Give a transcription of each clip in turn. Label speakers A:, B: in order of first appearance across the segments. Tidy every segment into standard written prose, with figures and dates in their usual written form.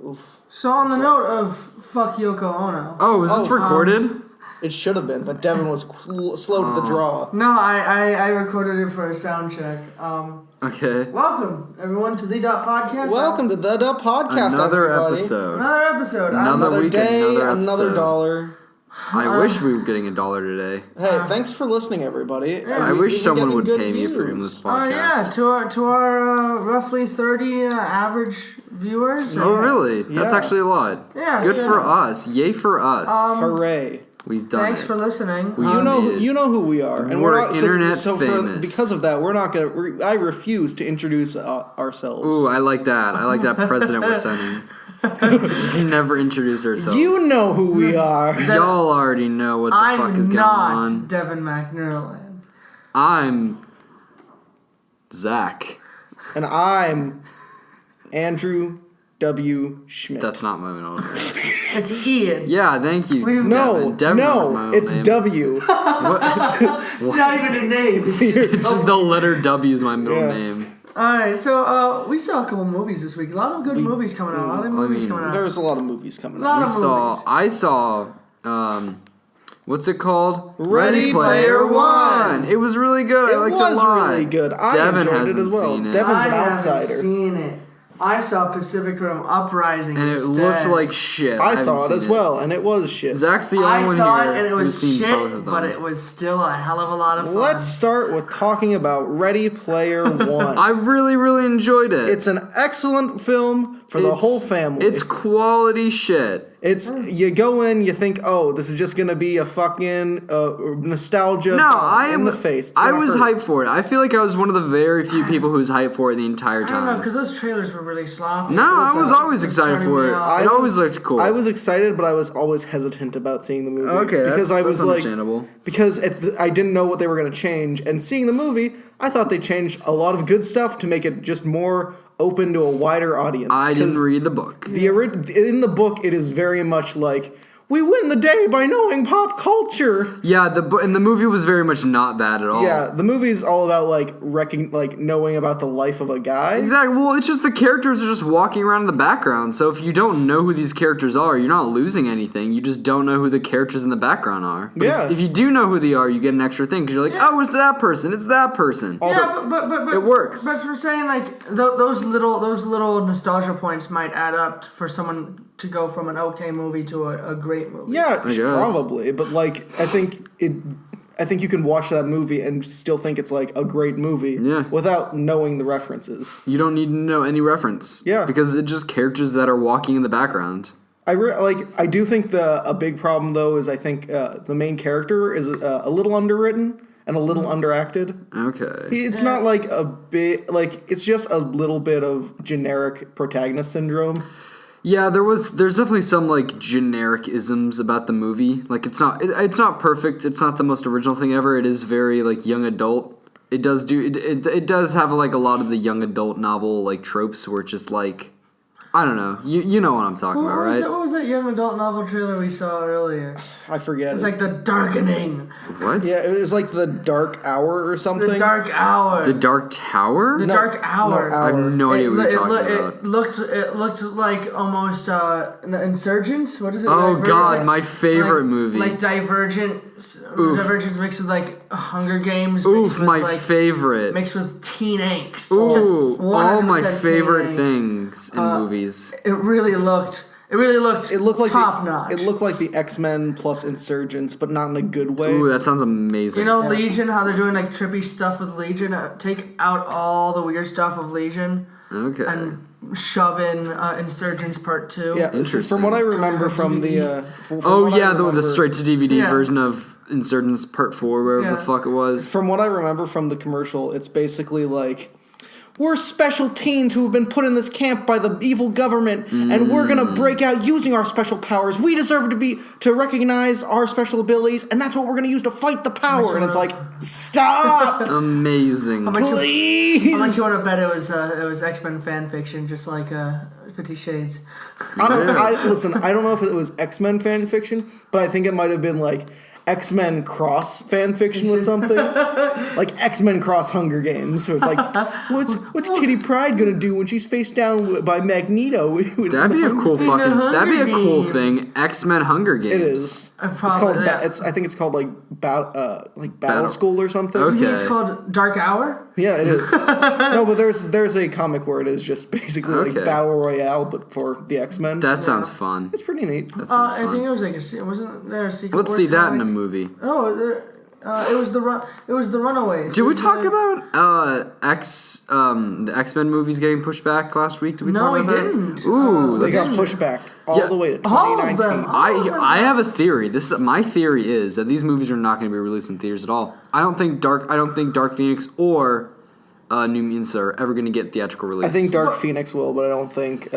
A: oof.
B: So on the note of fuck Yoko Ono.
C: Oh, was this recorded?
A: It should have been, but Devin was slow to the draw.
B: No, I recorded it for a sound check.
C: Okay.
B: Welcome, everyone, to Thedotpodcast.
A: Welcome to the Thedotpodcast,
C: Another
A: everybody.
C: episode.
B: Another episode.
A: Another
C: week,
A: day,
C: another
A: another dollar.
C: I wish we were getting $1 today.
A: Hey, thanks for listening, everybody.
C: I wish someone would pay me for doing this podcast.
B: Yeah, to our roughly 30 average viewers.
C: Oh, really? That's actually a lot.
B: Yeah.
C: Good for us. Yay for us.
A: Hooray.
C: We've done
B: Thanks
C: it.
B: for listening.
A: You know who we are, and
C: We're
A: not
C: internet famous.
A: because of that, we're not gonna. I refuse to introduce ourselves.
C: Ooh, I like that. I like that precedent we're setting. Just never introduce ourselves.
A: You know who we are.
C: Y'all already know what the fuck is going on.
B: I'm not Devin McNerland.
C: I'm Zach.
A: And I'm Andrew W. Schmidt.
C: That's not my middle name.
B: It's Ian.
C: Yeah, thank you.
A: No,
C: Devin was my own
A: it's
C: name.
A: W.
C: What?
B: It's not even a name.
C: It's just the letter W is my middle name.
B: Alright, so we saw a couple movies this week. A lot of good movies coming out. A lot of movies coming out.
A: There's a lot of movies coming out.
C: I saw what's it called?
A: Ready Player One.
C: It was really good. I liked it a lot.
A: It was really good. I
C: Devin
A: enjoyed it as
C: hasn't
A: well.
C: seen it.
A: Devin's an
B: I
A: outsider.
B: haven't seen it. I saw Pacific Rim Uprising
C: And it
B: instead.
C: looked like shit.
A: I saw
C: haven't
A: it as
C: seen
A: well, and it was shit.
C: Zach's the only
B: I
C: one
B: saw
C: here
B: it and it was
C: who's seen both of
B: shit,
C: them.
B: but it was still a hell of a lot of fun.
A: Let's start with talking about Ready Player One.
C: I really, really enjoyed it.
A: It's an excellent film for the whole family.
C: It's quality shit.
A: It's you go in, you think, oh, this is just gonna be a fucking nostalgia. In the face.
C: I was hyped for it. I feel like I was one of the very few people who was hyped for it the entire time.
B: I don't know, because those trailers were really sloppy.
C: No, I was always excited for it. It always looked cool.
A: I was excited, but I was always hesitant about seeing the movie.
C: Okay,
A: because I was
C: understandable.
A: I didn't know what they were gonna change, and seeing the movie, I thought they changed a lot of good stuff to make it just more open to a wider audience.
C: I didn't read the book.
A: In the book, it is very much like, we win the day by knowing pop culture.
C: Yeah, and the movie was very much not that at all.
A: Yeah, the movie's all about knowing about the life of a guy.
C: Exactly. Well, it's just the characters are just walking around in the background. So if you don't know who these characters are, you're not losing anything. You just don't know who the characters in the background are. But if you do know who they are, you get an extra thing because you're like, oh, it's that person. It's that person.
B: Yeah, but
C: it works.
B: But for saying those little nostalgia points might add up for someone to go from an okay movie to a great movie.
A: Yeah, probably. But I think you can watch that movie and still think it's like a great movie without knowing the references.
C: You don't need to know any reference.
A: Yeah.
C: Because it's just characters that are walking in the background.
A: I do think a big problem though is I think the main character is a little underwritten and a little underacted.
C: Okay.
A: It's not like a bit it's just a little bit of generic protagonist syndrome.
C: Yeah, there's definitely some generic isms about the movie. It's not perfect. It's not the most original thing ever. It is very young adult. It does have a lot of the young adult novel tropes where it's just I don't know. You know what I'm talking about, right?
B: What was that young adult novel trailer we saw earlier?
A: I forget.
B: It was The Darkening.
C: What?
A: Yeah, it was The Dark Hour or something.
B: The Dark Hour.
C: The Dark Tower?
B: Dark Hour.
C: I have no idea what you're talking about.
B: It looked like almost Insurgents. What is it?
C: Oh God, my favorite movie.
B: Divergence mixed with Hunger Games.
C: Oof, my favorite.
B: Mixed with teen angst.
C: Ooh,
B: Just
C: all my favorite
B: teen angst.
C: things in movies.
B: It really looked
A: like
B: top notch.
A: It looked like the X-Men plus Insurgents, but not in a good way.
C: Ooh, that sounds amazing.
B: Legion, how they're doing trippy stuff with Legion. Take out all the weird stuff of Legion.
C: Okay.
B: And shove in Insurgents Part 2.
A: Yeah, from what I remember from the...
C: the straight-to-DVD version of Insurgents Part 4, wherever the fuck it was.
A: From what I remember from the commercial, it's basically we're special teens who have been put in this camp by the evil government, and we're gonna break out using our special powers. We deserve to recognize our special abilities, and that's what we're gonna use to fight the power. And it's stop!
C: Amazing.
A: Please!
B: How much you want to bet it was X-Men fan fiction, just like 50 Shades?
A: I don't know if it was X-Men fan fiction, but I think it might have been X-Men cross fan fiction with something, like X-Men cross Hunger Games. So it's like, what's Kitty Pryde gonna do when she's faced down by Magneto?
C: That'd be a cool thing. X-Men Hunger Games.
A: It is. I think it's called like Battle School or something.
C: Okay.
B: It's called Dark Hour.
A: Yeah, it is. No, but there's a comic where it is just basically like Battle Royale, but for the X-Men.
C: That sounds fun.
A: It's pretty neat.
C: That sounds fun.
B: I think it was like wasn't there a sequel?
C: Let's see that in a movie.
B: Oh, it was the Runaways.
C: Did we talk about the X-Men movies getting pushed back last week? Did we talk about that?
B: No, we didn't.
C: Ooh,
A: They got pushed back all the way to 2019.
B: All of them.
C: I have a theory. My theory is that these movies are not going to be released in theaters at all. I don't think Dark Phoenix or New Mutants are ever going to get theatrical release.
A: I think Dark Phoenix will, but I don't think.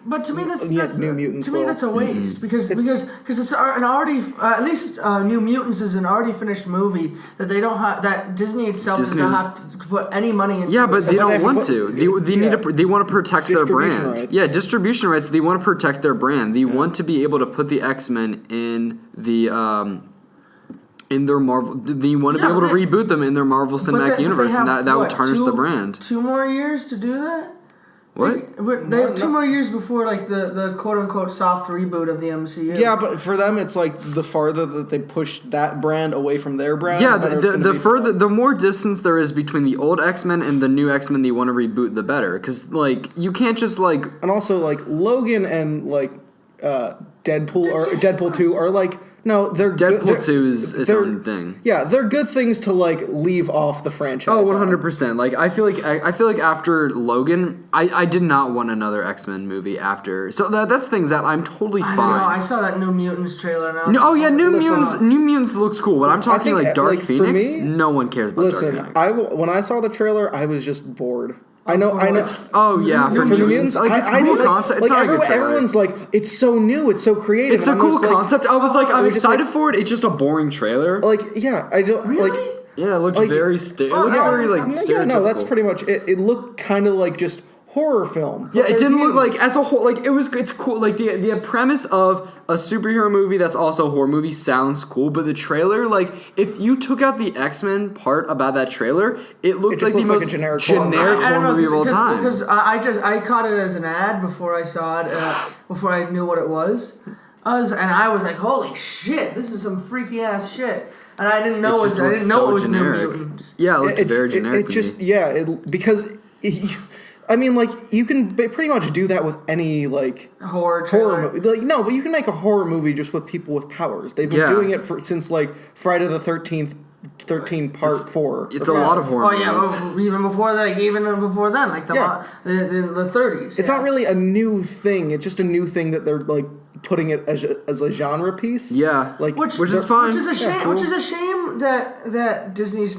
B: But to me, that's
A: New Mutants.
B: To me, that's a waste because it's an already at least New Mutants is an already finished movie that they don't have that Disney itself does not have to put any money into.
C: Yeah, but they don't want
A: put,
C: to. They want to protect their brand.
A: Rights.
C: Yeah, distribution rights. They want to protect their brand. They want to be able to put the X-Men in the. In their Marvel, they want to be able to reboot them in their Marvel Cinematic Universe, and that would tarnish the brand.
B: 2 more years to do that.
C: What?
B: They have 2 more years before like the quote unquote soft reboot of the MCU.
A: Yeah, but for them, it's like the farther that they push that brand away from their brand.
C: Yeah, the more distance there is between the old X-Men and the new X-Men they want to reboot, the better. Because like you can't just like
A: and also like Logan and like Deadpool 2 are like. No, they're
C: Deadpool 2 is its own thing.
A: Yeah, they're good things to like leave off the franchise.
C: Oh, 100%. Like I feel like after Logan, I did not want another X-Men movie after. So that's things that I'm totally fine.
B: I saw that New Mutants trailer now.
C: New Mutants looks cool, but I'm talking like Dark Phoenix.
A: Me,
C: no one cares about Dark Phoenix.
A: When I saw the trailer, I was just bored. I know.
C: For New Mutants, like it's a cool concept. It's not a good trailer.
A: Everyone's like, it's so new, it's so creative.
C: It's a cool concept. I was like, I'm excited for it. It's just a boring trailer.
A: Like, yeah, I don't
B: really?
A: like.
C: Yeah, it looks very stereotypical.
A: Yeah, no, that's pretty much it. It looked kind of like just horror film.
C: Yeah, it didn't look like as a whole. Like it's cool. Like the premise of a superhero movie that's also a horror movie sounds cool, but the trailer, like if you took out the X-Men part about that trailer, it looked like the most generic horror movie of all time.
B: Because I caught it as an ad before I saw it, before I knew what it was. And I was like, holy shit, this is some freaky ass shit. And I didn't know it was generic. New Mutants.
C: Yeah, it looked very generic.
A: Because. I mean, like, you can pretty much do that with any, like...
B: horror
A: movie. Like, no, but you can make a horror movie just with people with powers. They've been doing it since, like, Friday the 13th, 13 part 4.
C: It's a lot of horror movies.
B: Well, even before then, like the 30s.
A: It's not really a new thing. It's just a new thing that they're, like, putting it as a genre piece.
C: Yeah.
A: Like,
C: which is fine.
B: Which is a shame. Cool. Which is a shame that Disney's...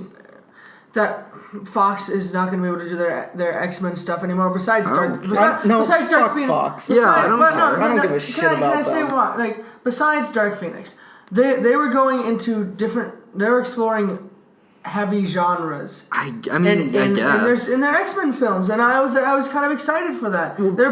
B: that Fox is not going to be able to do their X-Men stuff anymore. Besides Dark Phoenix.
A: Fox.
C: I don't
A: give a shit about that.
B: Can I say what? Like besides Dark Phoenix, they were going into different. They were exploring heavy genres.
C: I guess
B: in their X-Men films, and I was kind of excited for that. They're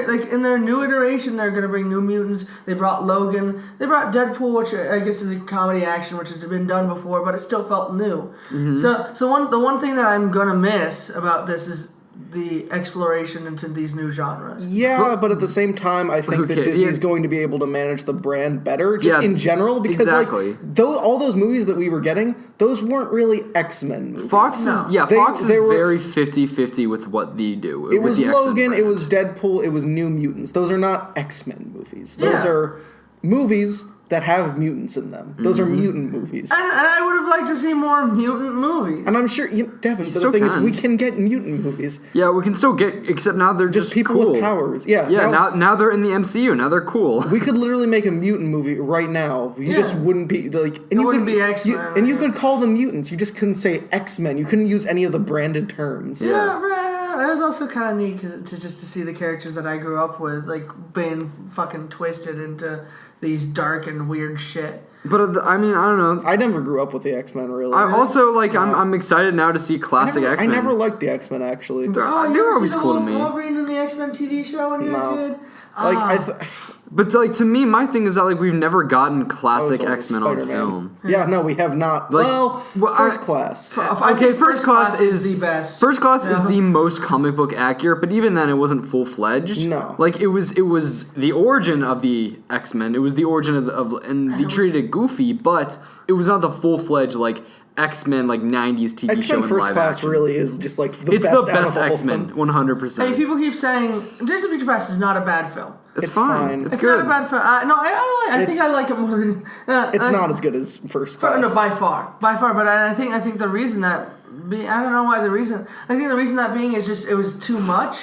B: like in their new iteration, they're gonna bring New Mutants. They brought Logan. They brought Deadpool, which I guess is a comedy action, which has been done before, but it still felt new. Mm-hmm. So the one thing that I'm gonna miss about this is the exploration into these new genres.
A: Yeah, but at the same time, I think that Disney's going to be able to manage the brand better, just in general, because like all those movies that we were getting, those weren't really X-Men movies.
C: Fox is very 50-50 with what they do.
A: It was Logan, it was Deadpool, it was New Mutants. Those are not X-Men movies. Those are movies that have mutants in them. Those are mutant movies.
B: And I would have liked to see more mutant movies.
A: And I'm sure, Devin, the thing is, we can get mutant movies.
C: Yeah, we can still get, except now they're just
A: people
C: cool.
A: with powers. Yeah,
C: now they're in the MCU. Now they're cool.
A: We could literally make a mutant movie right now. You just wouldn't be, like... And you
B: wouldn't be X-Men.
A: And you could call them mutants. You just couldn't say X-Men. You couldn't use any of the branded terms.
B: Yeah, right. It was also kind of neat to see the characters that I grew up with, like, being fucking twisted into... these dark and weird shit.
C: But I mean, I don't know.
A: I never grew up with the X-Men, really.
C: I also I'm excited now to see classic X-Men.
A: I never liked the X-Men, actually.
C: They were always cool to me.
B: Wolverine in the X-Men TV show when you were a kid?
C: But like to me, my thing is that like we've never gotten classic
A: Oh,
C: X-Men on
A: Spider-Man.
C: film.
A: Yeah, no, we have not.
C: Like,
A: First Class.
B: I think
C: First Class is
B: the best.
C: First Class is the most comic book accurate, but even then, it wasn't full fledged.
A: No.
C: Like it was the origin of the X-Men. It was the origin and they treated it goofy, but it was not the full fledged like X-Men like 90s TV show
A: X-Men
C: in
A: First
C: live
A: Class
C: action.
A: really is just like the
C: It's
A: best
C: the
A: out of
C: best
A: all of
C: X-Men,
A: them.
C: 100%.
B: Hey, people keep saying Days of Future Past is not a bad film.
C: It's
A: It's
C: fine.
A: fine.
C: It's
B: It's
C: good.
B: not a bad film. I think I like it more than.
A: It's not as good as First Class.
B: No, by far. But I think the reason that I don't know why the reason. I think the reason that being is just it was too much.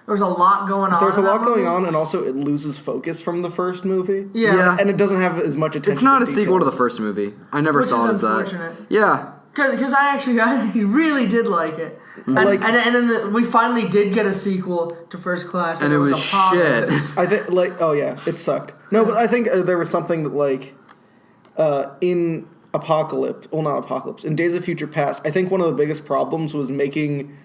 B: There was a lot going on.
A: There's a
B: in that
A: lot going
B: movie.
A: on, and also it loses focus from the first movie.
B: Yeah.
A: And it doesn't have as much attention.
C: It's not a
A: to
C: sequel to the
A: details.
C: first movie. I never
B: Which
C: saw it
B: is
C: as that.
B: unfortunate.
C: Yeah.
B: Because I really did like it. And then we finally did get a sequel to First Class,
C: And it was
B: Apocalypse.
A: I think it sucked. No, but I think there was something that like in Apocalypse, well not Apocalypse, in Days of Future Past, I think one of the biggest problems was making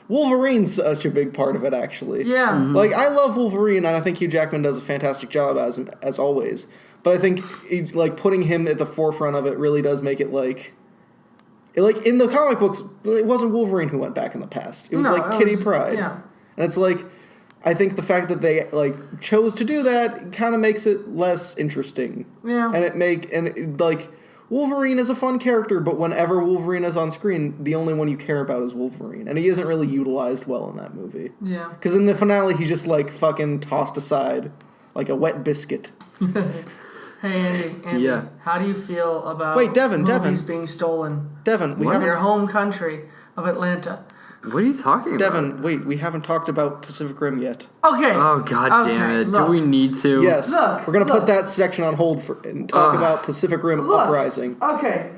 A: Wolverine's such a big part of it actually.
B: Yeah.
C: Mm-hmm.
A: Like I love Wolverine and I think Hugh Jackman does a fantastic job as always. But I think like putting him at the forefront of it really does make it like in the comic books, it wasn't Wolverine who went back in the past. It was Kitty Pryde.
B: Yeah.
A: And it's like, I think the fact that they like chose to do that kind of makes it less interesting.
B: Yeah.
A: And Wolverine is a fun character, but whenever Wolverine is on screen, the only one you care about is Wolverine, and he isn't really utilized well in that movie.
B: Yeah.
A: Because in the finale, he just like fucking tossed aside like a wet biscuit.
B: Hey Andy.
C: Yeah.
B: How do you feel about
A: Devin.
B: movies being stolen
A: Devin, we
B: from your
A: haven't.
B: home country of Atlanta?
C: What are you talking about?
A: Devin, wait, we haven't talked about Pacific Rim yet.
B: Okay.
C: Oh god damn it!
B: look.
C: Do we need to?
A: Yes,
B: Look,
A: we're gonna
B: look.
A: put that section on hold and talk about Pacific Rim
B: Look.
A: Uprising.
B: Okay.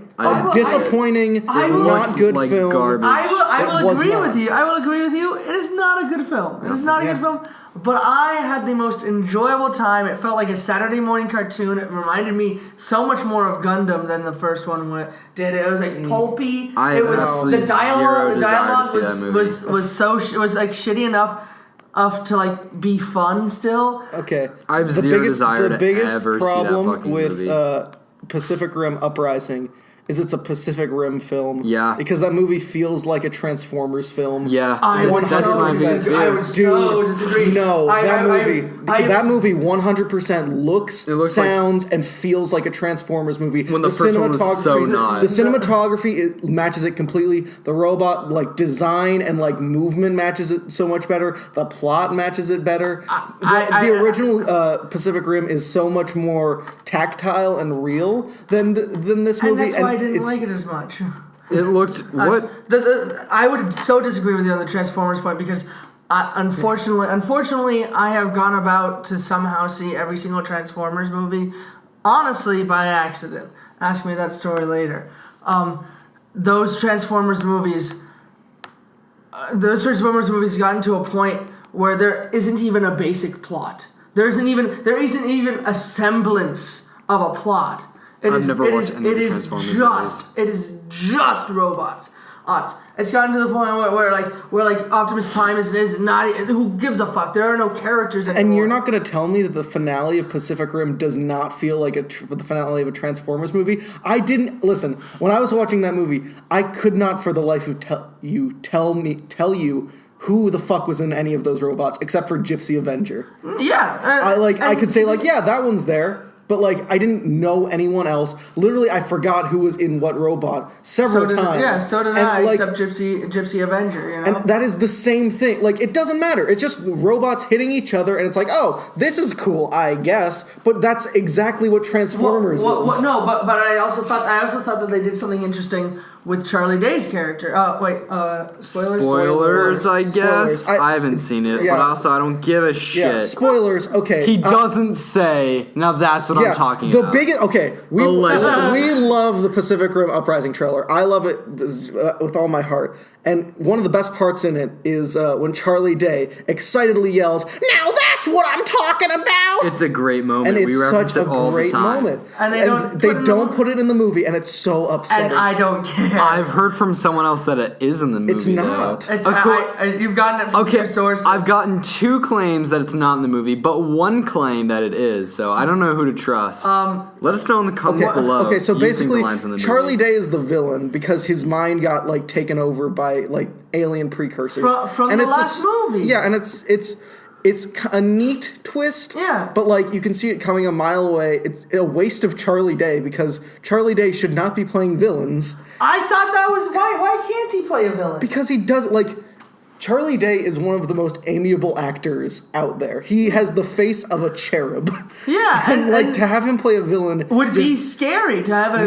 A: Disappointing,
B: I will-
A: not good
C: like
A: film.
C: garbage.
B: I
A: It
B: will
A: was
B: agree
A: not.
B: with you. I will agree with you. It is not a good film. It is not a
A: Yeah.
B: good film. But I had the most enjoyable time. It felt like a Saturday morning cartoon. It reminded me so much more of Gundam than the first one did. It was like pulpy.
C: I
B: It was
C: absolutely
B: the dialogue.
C: zero
B: The
C: desire to
B: dialogue
C: see that movie.
B: was like shitty enough to like be fun still.
A: Okay.
C: I have zero desire
A: The
C: to
A: biggest
C: ever see that
A: problem
C: fucking
A: with
C: movie.
A: Pacific Rim Uprising is it's a Pacific Rim film.
C: Yeah.
A: Because that movie feels like a Transformers film.
C: Yeah,
B: I would
C: that's
B: so
C: my biggest
B: disagree. I
C: fear.
B: would so disagree.
A: No, that movie 100% looks,
C: looks
A: sounds, and feels like a Transformers movie.
C: When the first one was so not.
A: The cinematography it matches it completely. The robot like design and like movement matches it so much better. The plot matches it better. The original Pacific Rim is so much more tactile and real than this movie.
B: And that's why I didn't
A: it's-
B: like it as much.
C: It looked what?
B: I would so disagree with you on the Transformers point because unfortunately, I have gone about to somehow see every single Transformers movie, honestly by accident. Ask me that story later. Those Transformers movies gotten to a point where there isn't even a basic plot. There isn't even a semblance of a plot.
C: I've never watched any of the Transformers movies.
B: It is just robots. It's gotten to the point where Optimus Prime is not. Who gives a fuck? There are no characters anymore.
A: And you're not going to tell me that the finale of Pacific Rim does not feel like the finale of a Transformers movie? I didn't listen when I was watching that movie. I could not, for the life of tell you who the fuck was in any of those robots except for Gypsy Avenger.
B: Yeah,
A: I could say yeah, that one's there. But, I didn't know anyone else. Literally, I forgot who was in what robot several times.
B: Yeah, so did I, except Gypsy Avenger, you know?
A: And that is the same thing. It doesn't matter. It's just robots hitting each other, and it's like, oh, this is cool, I guess. But that's exactly what Transformers is.
B: No, but I also thought that they did something interesting with Charlie Day's character.
C: Spoilers, I guess.
A: Spoilers.
C: I haven't seen it,
A: yeah.
C: but also I don't give a shit.
A: Yeah, spoilers, okay.
C: He doesn't say. Now that's what I'm talking about.
A: We
C: Allegedly.
A: love the Pacific Rim Uprising trailer. I love it with all my heart. And one of the best parts in it is when Charlie Day excitedly yells, "Now that's That's what I'm talking about.
C: It's a great moment.
A: And it's
C: we reference
A: such
C: it
A: a
C: all
A: great
C: the time.
A: moment.
B: And they don't
A: put it in the movie, and it's so upsetting.
B: And I don't care.
C: I've heard from someone else that it is in the movie.
A: It's not.
C: Though.
B: It's, you've gotten it from two sources.
C: I've gotten 2 claims that it's not in the movie, but 1 claim that it is. So I don't know who to trust. Let us know in the comments below.
A: Okay, so
C: you think
A: basically,
C: the line's in the
A: Charlie
C: movie.
A: Day is the villain because his mind got like taken over by like alien precursors
B: from
A: and
B: the
A: it's
B: last movie.
A: Yeah, and it's a neat twist.
B: Yeah.
A: But like you can see it coming a mile away. It's a waste of Charlie Day because Charlie Day should not be playing villains.
B: I thought that was why can't he play a villain?
A: Because he does like. Charlie Day is one of the most amiable actors out there. He has the face of a cherub.
B: Yeah,
A: and to have him play a villain
B: would be scary to have a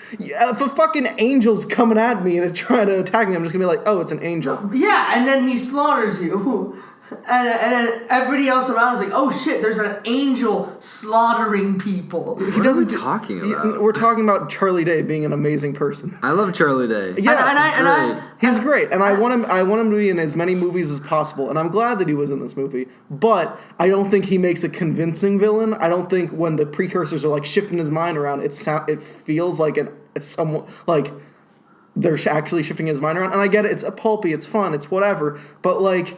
A: if a fucking angel's coming at me and it's trying to attack me, I'm just gonna be like, oh, it's an angel.
B: Yeah, and then he slaughters you. And then everybody else around is like, oh shit, there's an angel slaughtering people.
C: What are we talking about?
A: We're talking about Charlie Day being an amazing person.
C: I love Charlie Day.
A: Yeah, he's great, and I want him to be in as many movies as possible, and I'm glad that he was in this movie. But I don't think he makes a convincing villain. I don't think when the precursors are like shifting his mind around, it feels like like they're actually shifting his mind around. And I get it, it's a pulpy, it's fun, it's whatever, but like.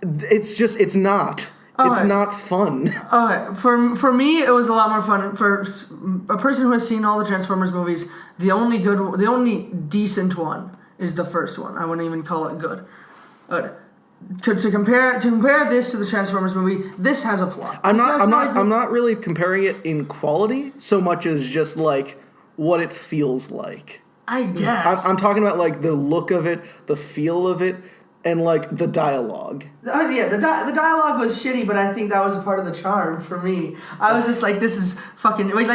A: It's not. It's not fun.
B: Okay, for me, it was a lot more fun. For a person who has seen all the Transformers movies, the only decent one is the first one. I wouldn't even call it good. To compare this to the Transformers movie, this has a plot.
A: I'm not really comparing it in quality so much as just like what it feels like.
B: I guess.
A: I'm talking about like the look of it, the feel of it. And like the dialogue.
B: Yeah, the dialogue was shitty, but I think that was a part of the charm for me. I was just like, this is fucking we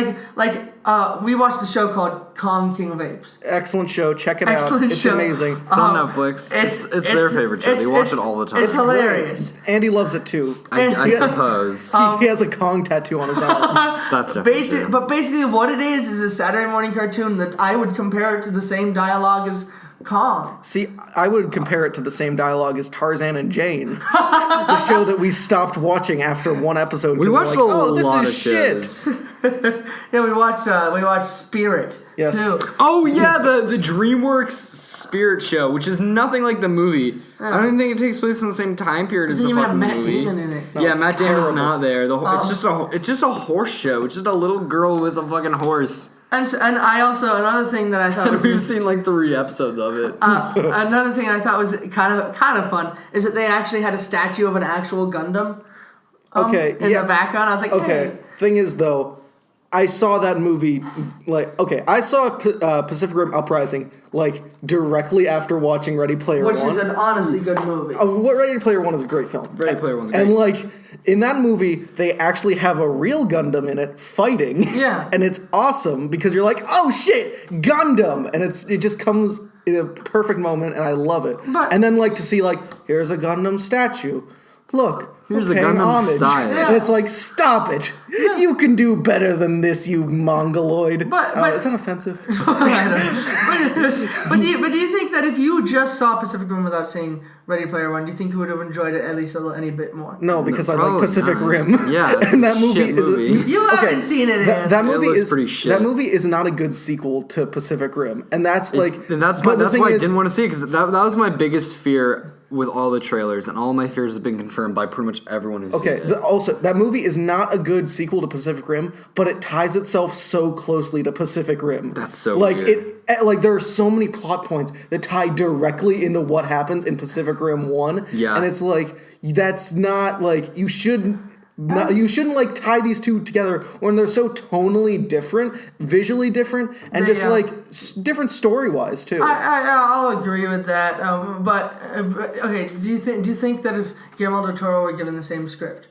B: watched the show called Kong King of Apes.
A: Excellent show. Check it out. It's
B: show.
A: amazing.
C: It's on Netflix. It's their favorite show. They watch it all the time.
B: It's hilarious.
A: Great. Andy loves it too.
C: I suppose.
A: He has a Kong tattoo on his arm.
C: That's
B: true. But basically what it is a Saturday morning cartoon that I would compare it to the same dialogue as Kong.
A: See, I would compare it to the same dialogue as Tarzan and Jane, the show that we stopped watching after 1 episode.
C: We watched lot of shows.
A: Shit.
B: Yeah, we watched Spirit too.
C: Oh yeah, the DreamWorks Spirit show, which is nothing like the movie. I don't even think it takes place in the same time period as the fucking movie.
B: Matt Damon in it.
C: No, yeah, Matt Damon's not there. It's just a horse show. It's just a little girl who is a fucking horse.
B: And I also, another thing that I thought was...
C: We've seen like 3 episodes of it.
B: Another thing I thought was kind of fun is that they actually had a statue of an actual Gundam in the background. I was like, hey.
A: Thing is, though, I saw that movie, I saw Pacific Rim Uprising, directly after watching Ready Player One.
B: Which is an honestly good movie.
A: Ready Player One is a great film.
C: Ready Player One's great.
A: And, in that movie, they actually have a real Gundam in it fighting.
B: Yeah.
A: And it's awesome because you're like, oh shit, Gundam! And it just comes in a perfect moment, and I love it. And then, to see, here's a Gundam statue. Look,
C: here's a Gundam style.
A: Yeah. And it's like, stop it. Yeah. You can do better than this, you mongoloid. But is that offensive?
B: But do you think that if you just saw Pacific Rim without seeing Ready Player One, do you think you would have enjoyed it at least any bit more?
A: No, because I like Pacific Rim.
C: Yeah,
A: and that movie is
B: you haven't seen it.
A: That movie is
C: pretty shit.
A: That movie is not a good sequel to Pacific Rim, and that's why I
C: didn't want to see it, because that was my biggest fear with all the trailers, and all my fears have been confirmed by pretty much everyone who's seen it.
A: Also, that movie is not a good sequel to Pacific Rim, but it ties itself so closely to Pacific Rim.
C: That's so weird.
A: There are so many plot points that tie directly into what happens in Pacific Rim 1.
C: Yeah.
A: And it's that's not you shouldn't tie these two together when they're so tonally different, visually different, and different story-wise too.
B: I'll agree with that. But okay, do you think that if Guillermo del Toro were given the same script,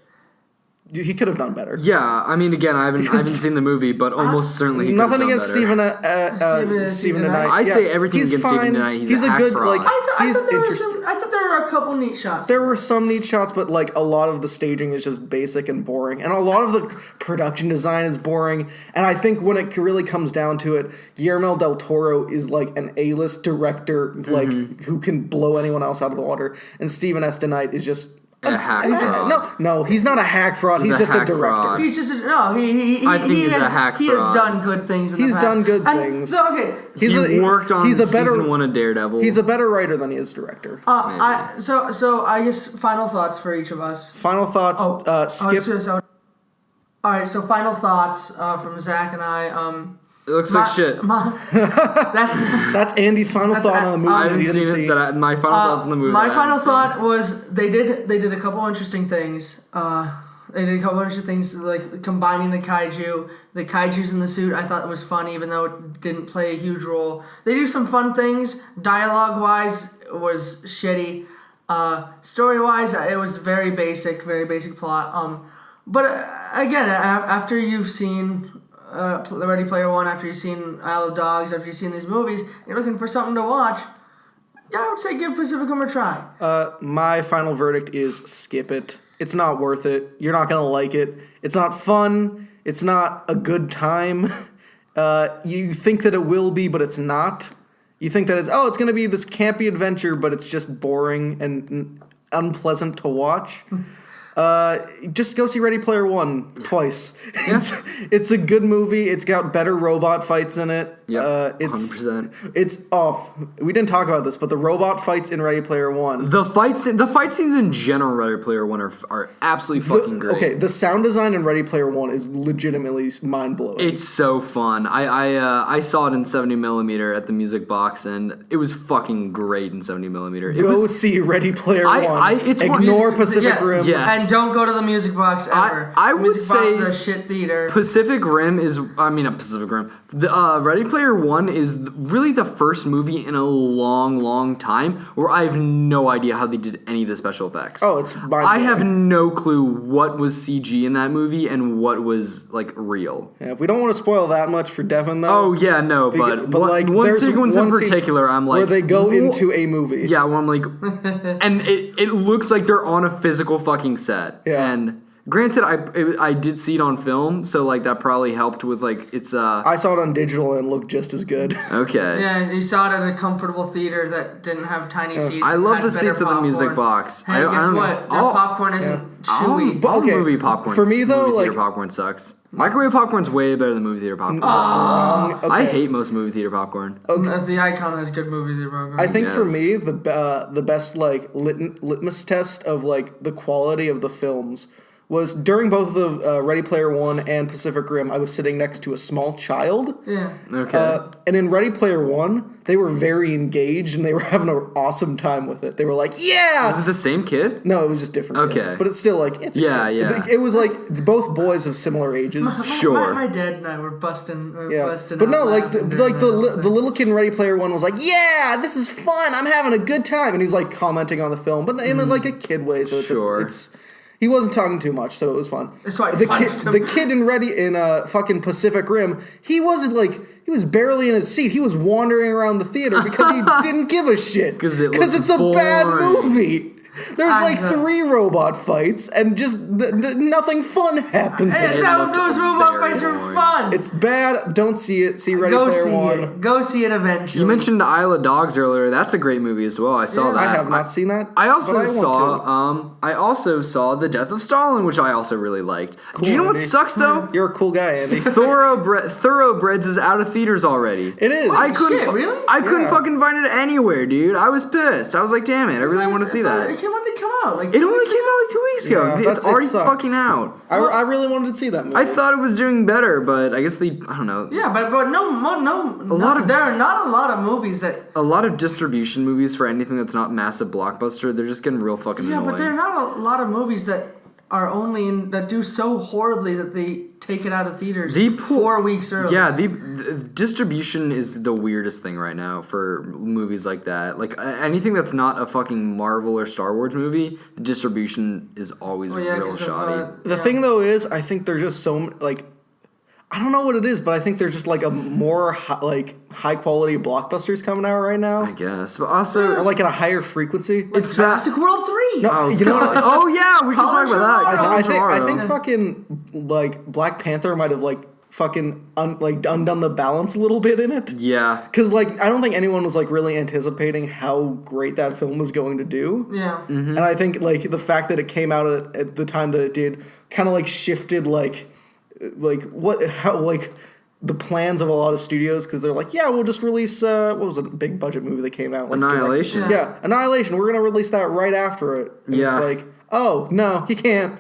A: he could have done better?
C: Yeah, I mean, again, I haven't seen the movie, but almost certainly he could have done
A: against
C: better.
A: Stephen Knight.
C: I say everything against Stephen Knight. He's a good
B: I thought there were a couple neat shots.
A: There were some neat shots, but a lot of the staging is just basic and boring, and a lot of the production design is boring. And I think when it really comes down to it, Guillermo del Toro is an A-list director, who can blow anyone else out of the water, and Stephen S. Knight is just
C: a hack fraud.
A: No, he's not a hack fraud. He's
C: a
A: just a
C: hack
A: director.
C: fraud.
B: He's just he
C: I think he's a hack
B: he has
C: fraud.
B: done good things in the
A: He's
B: past.
A: done good
B: And-
A: things.
B: So, okay.
C: He worked on season 1 of Daredevil.
A: He's a better writer than he is director.
B: So I guess final thoughts for each of us.
A: Final thoughts. Skip.
B: All right, so final thoughts from Zach and I.
C: It looks like shit.
A: That's Andy's final thought on the movie.
C: I
A: that
C: haven't
A: he didn't
C: seen
A: see.
C: it. My final thoughts on the movie.
B: My final thought was they did a couple interesting things. They did a couple interesting things like combining the kaiju's in the suit. I thought it was fun, even though it didn't play a huge role. They do some fun things. Dialogue wise, it was shitty. Story wise, it was very basic plot. But again, after you've seen the Ready Player One, after you've seen Isle of Dogs, after you've seen these movies, you're looking for something to watch. Yeah, I would say give Pacific Rim a try.
A: My final verdict is skip it. It's not worth it. You're not gonna like it. It's not fun. It's not a good time. You think that it will be, but it's not. You think that it's gonna be this campy adventure, but it's just boring and unpleasant to watch. Just go see Ready Player One twice.
C: Yeah.
A: It's a good movie. It's got better robot fights in it.
C: Yep, 100%.
A: We didn't talk about this, but the robot fights in Ready Player One.
C: The fight scenes in general, Ready Player One are absolutely fucking great.
A: Okay, the sound design in Ready Player One is legitimately mind blowing.
C: It's so fun. I saw it in 70mm at the Music Box, and it was fucking great in 70mm.
A: Go see Ready Player One. Ignore Pacific Rim.
C: Yes.
B: And don't go to the Music Box ever.
C: I would
B: Music Box
C: say
B: is a shit theater.
C: Pacific Rim is. I mean, not Pacific Rim. The Ready Player One is really the first movie in a long, long time where I have no idea how they did any of the special effects.
A: Oh, it's mind-blowing.
C: I have no clue what was CG in that movie and what was like real.
A: Yeah, we don't want to spoil that much for Devin, though.
C: Oh yeah, no, but
A: like
C: one
A: there's
C: sequence in
A: one scene
C: particular, I'm like,
A: where they go
C: "Wha-"
A: into a movie.
C: Yeah, where I'm like, and it looks like they're on a physical fucking set.
A: Yeah.
C: And granted, I did see it on film, so like that probably helped with like it's
A: I saw it on digital and it looked just as good.
C: Okay.
B: Yeah, you saw it at a comfortable theater that didn't have tiny seats.
C: I love
B: had
C: the
B: better
C: seats at the Music
B: popcorn.
C: Box.
B: Hey,
C: I
B: guess
C: don't
B: what?
C: know.
B: Their popcorn isn't chewy.
C: All
A: okay,
C: movie popcorn.
A: for me, though,
C: movie theater
A: like-
C: popcorn sucks. Microwave popcorn's way better than movie theater popcorn.
A: Okay.
C: I hate most movie theater popcorn.
B: The Icon has good movies.
A: I think for
C: Yes.
A: me, the best like litmus test of like the quality of the films was during both the Ready Player One and Pacific Rim. I was sitting next to a small child.
B: Yeah.
C: Okay.
A: And in Ready Player One, they were very engaged and they were having an awesome time with it. They were like, "Yeah!"
C: Was it the same kid?
A: No, it was just different.
C: Okay.
A: But it's still like, it's a
C: Yeah,
A: kid.
C: yeah.
A: It was like both boys of similar ages.
C: Sure.
B: My dad and I were busting.
A: Yeah, but no, like the little kid in Ready Player One was like, "Yeah, this is fun. I'm having a good time," and he's like commenting on the film, but in like a kid way. So
C: Sure.
A: He wasn't talking too much, so it was fun.
B: That's why I
A: the
B: punched him.
A: the kid in fucking Pacific Rim, he wasn't like. He was barely in his seat. He was wandering around the theater because he didn't give a shit.
C: Because it
A: it's a bad
C: boring.
A: movie. There's like 3 robot fights, and just nothing fun happens in
B: Hey,
A: it.
B: those robot
C: very
B: fights are
C: boring.
B: fun.
A: It's bad. Don't see it. See Ready
B: Go
A: Player
B: see
A: One.
B: it. Go see it eventually.
C: You mentioned Isle of Dogs earlier. That's a great movie as well. I saw
B: Yeah.
C: that.
A: I have not seen that.
C: I also
A: but
C: saw. I also saw The Death of Stalin, which I also really liked. Do you know what
A: Andy.
C: sucks though?
A: You're a cool guy, Andy.
C: Thoroughbreds is out of theaters already.
A: It is.
C: I couldn't.
B: Shit, really?
C: I couldn't
A: Yeah.
C: fucking find it anywhere, dude. I was pissed. I was like, damn it, I really want to see
B: It
C: that.
B: came out. It came out. Like
C: It only came out like 2 weeks ago.
A: Yeah,
C: It's
A: it
C: already
A: sucks.
C: fucking out.
A: I really wanted to see that movie.
C: I thought it was doing better, but I guess I don't know.
B: Yeah, but there are not a lot of movies that.
C: A lot of distribution movies for anything that's not massive blockbuster, they're just getting real fucking
B: Yeah,
C: annoying.
B: but there are not a lot of movies that are that do so horribly that they take it out of theaters 4 weeks early.
C: Yeah, the distribution is the weirdest thing right now for movies like that. Like anything that's not a fucking Marvel or Star Wars movie, the distribution is always real
B: 'cause of,
C: shoddy.
A: The thing though is, I think they're just so like. I don't know what it is, but I think they're just like a more high quality blockbusters coming out right now,
C: I guess, but also
A: or like at a higher frequency.
C: it's that.
B: Jurassic World 3.
A: No,
C: Oh,
A: you know what?
C: God. Oh yeah, we can talk about that.
A: I think
C: Tomorrow.
A: fucking like Black Panther might have like fucking undone the balance a little bit in it.
C: Yeah.
A: Because, like, I don't think anyone was, like, really anticipating how great that film was going to do.
B: Yeah.
A: And I think, like, the fact that it came out at the time that it did kind of, like, shifted, like, the plans of a lot of studios, because they're like, yeah, we'll just release, what was a big budget movie that came out? Like,
C: Annihilation.
A: Yeah, Annihilation. We're going to release that right after it. And
C: Yeah.
A: it's like, oh, no, you can't.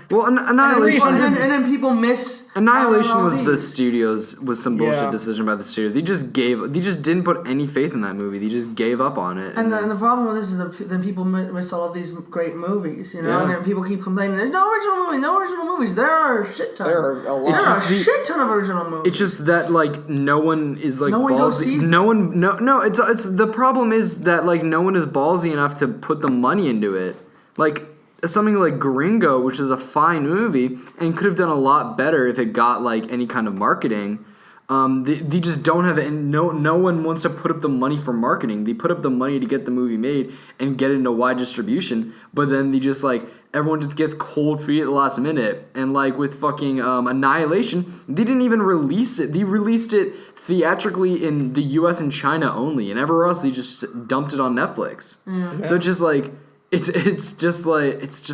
C: Well, Annihilation.
B: And then people miss
C: Annihilation was
B: LLD.
C: the studios was some bullshit
A: Yeah.
C: decision by the studio. They just didn't put any faith in that movie. They just gave up on it.
B: And the problem with this is that then people miss all of these great movies, you know,
C: Yeah.
B: and then people keep complaining, there's no original movies. There are a shit ton.
A: There are a lot.
B: There are
C: just
B: a shit ton of original movies.
C: It's just that like no one is like
B: No one goes
C: ballsy.
B: sees
C: No. It's the problem is that like no one is ballsy enough to put the money into it. Like something like Gringo, which is a fine movie and could have done a lot better if it got like any kind of marketing. They just don't have it, and no one wants to put up the money for marketing. They put up the money to get the movie made and get it into wide distribution, but then they just like everyone just gets cold feet at the last minute. And like with fucking Annihilation, they didn't even release it. They released it theatrically in the U.S. and China only, and everywhere else they just dumped it on Netflix.
B: Yeah.
C: So just like. It's just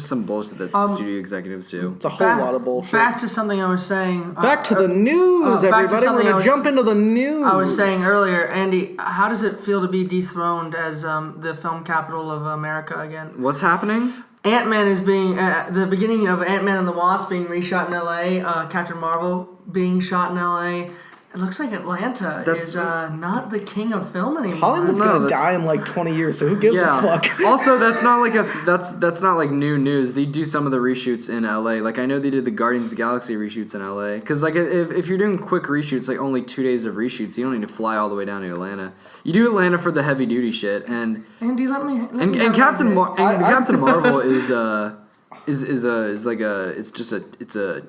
C: some bullshit that studio executives do.
A: It's a whole lot of bullshit.
B: Back to something I was saying.
A: Back to the news,
B: back to
A: everybody. We're
B: something
A: going to jump into the news.
B: I was saying earlier, Andy, how does it feel to be dethroned as the film capital of America again?
C: What's happening?
B: Ant-Man is being the beginning of Ant-Man and the Wasp being reshot in L.A. Captain Marvel being shot in L.A. It looks like Atlanta is not the king of film anymore.
A: Hollywood's going to die in like 20 years, so who gives a fuck?
C: Also, that's not like that's not like new news. They do some of the reshoots in LA. Like I know they did the Guardians of the Galaxy reshoots in LA. Because like if you're doing quick reshoots, like only 2 days of reshoots, you don't need to fly all the way down to Atlanta. You do Atlanta for the heavy duty shit. And
B: Andy, let me
C: and Captain Marvel is a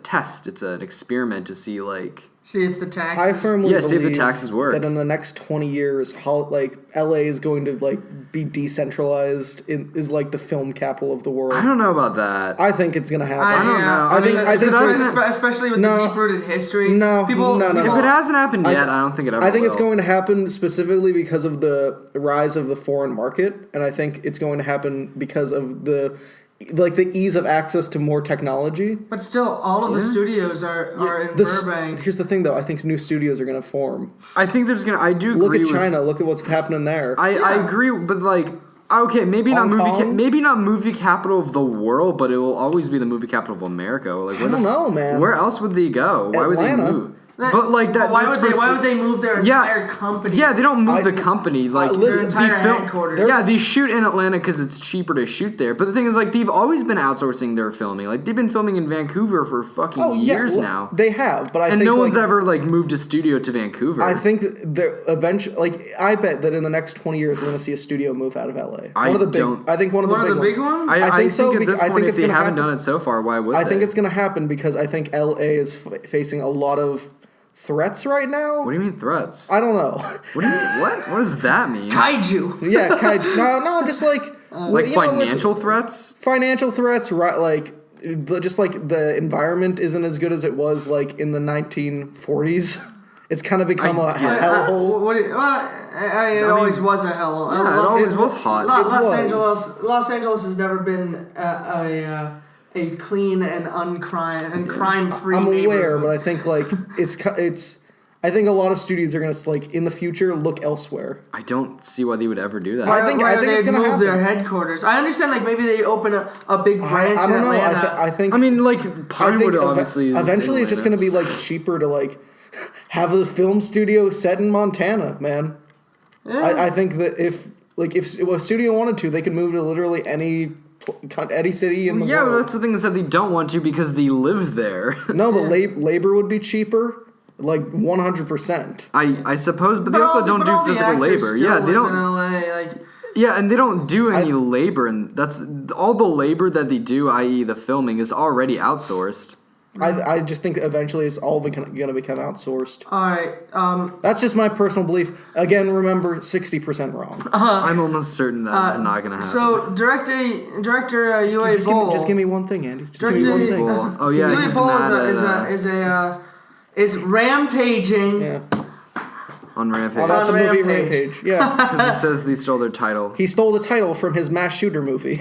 C: test. It's an experiment to see like.
B: See if the taxes.
A: I firmly
C: see if the
A: believe
C: taxes work.
A: that in the next 20 years, like LA is going to like be decentralized. Is like the film capital of the world.
C: I don't know about that.
A: I think it's gonna happen.
C: I don't know.
A: I think
B: especially with the deep-rooted history.
A: No.
C: If it hasn't happened yet, I don't think it ever
A: I think
C: will.
A: it's going to happen specifically because of the rise of the foreign market, and I think it's going to happen because of the ease of access to more technology.
B: But still, all of the studios are in Burbank.
A: Here's the thing, though. I think new studios are going to form.
C: I think there's gonna. I do
A: Look
C: agree
A: at China. Look at what's happening there.
C: I agree, but like. Okay, maybe not maybe not movie capital of the world, but it will always be the movie capital of America. Like,
A: I don't know, man.
C: Where else would they go? Why would they move? But like that.
B: Why would they move their entire company?
C: Yeah, they don't move the company. Like
A: listen,
B: their entire headquarters.
C: Yeah, they shoot in Atlanta because it's cheaper to shoot there. But the thing is, like, they've always been outsourcing their filming. Like, they've been filming in Vancouver for fucking years now.
A: They have, but I think
C: no one's ever like moved a studio to Vancouver.
A: I think eventually, like, I bet that in the next 20 years we're going to see a studio move out of LA.
C: I
A: think one of the big ones.
C: I think so. At this point, if they haven't
A: happen.
C: done it so far, why would they?
A: I think it's going to happen because I think LA is facing a lot of threats right now.
C: What do you mean threats?
A: I don't know.
C: What do you mean? What does that mean?
B: Kaiju.
A: Yeah, kaiju. No, just like
C: financial threats.
A: Financial threats, right? Like just like the environment isn't as good as it was like in the 1940s. It's kind of become a hellhole.
B: It always was a hell.
C: Yeah, it always was hot.
B: Los Angeles has never been a clean and crime-free
A: I'm aware,
B: neighborhood.
A: but I think like it's. I think a lot of studios are gonna like in the future look elsewhere.
C: I don't see why they would ever do that.
A: I think it's gonna
B: move
A: happen.
B: their headquarters. I understand, like maybe they open a big branch
A: I don't
B: in
A: know.
B: Atlanta.
A: I think.
C: I mean, like Pinewood obviously.
A: Eventually, it's just gonna be like cheaper to like have a film studio set in Montana, man. Yeah. I think that if a studio wanted to, they could move to literally any city in the world.
C: Yeah, but that's the thing is that they don't want to because they live there.
A: No, but labor would be cheaper. Like 100%.
C: I suppose, but they also don't do physical labor. Yeah, they don't.
B: In LA,
C: yeah, and they don't do any labor, and that's all the labor that they do, i.e., the filming, is already outsourced.
A: I just think eventually it's all going to become outsourced.
B: All right.
A: That's just my personal belief. Again, remember, 60% wrong.
C: I'm almost certain that's not going to happen.
B: So, director Uwe Boll.
A: Just give me one thing, Andy. Just give me one thing.
C: Oh yeah,
B: Uwe Boll is a is rampaging.
A: Yeah.
C: On Rampage.
A: About the movie
B: Rampage.
A: Rampage. Yeah.
C: Because he says they stole their title.
A: He stole the title from his mass shooter movie.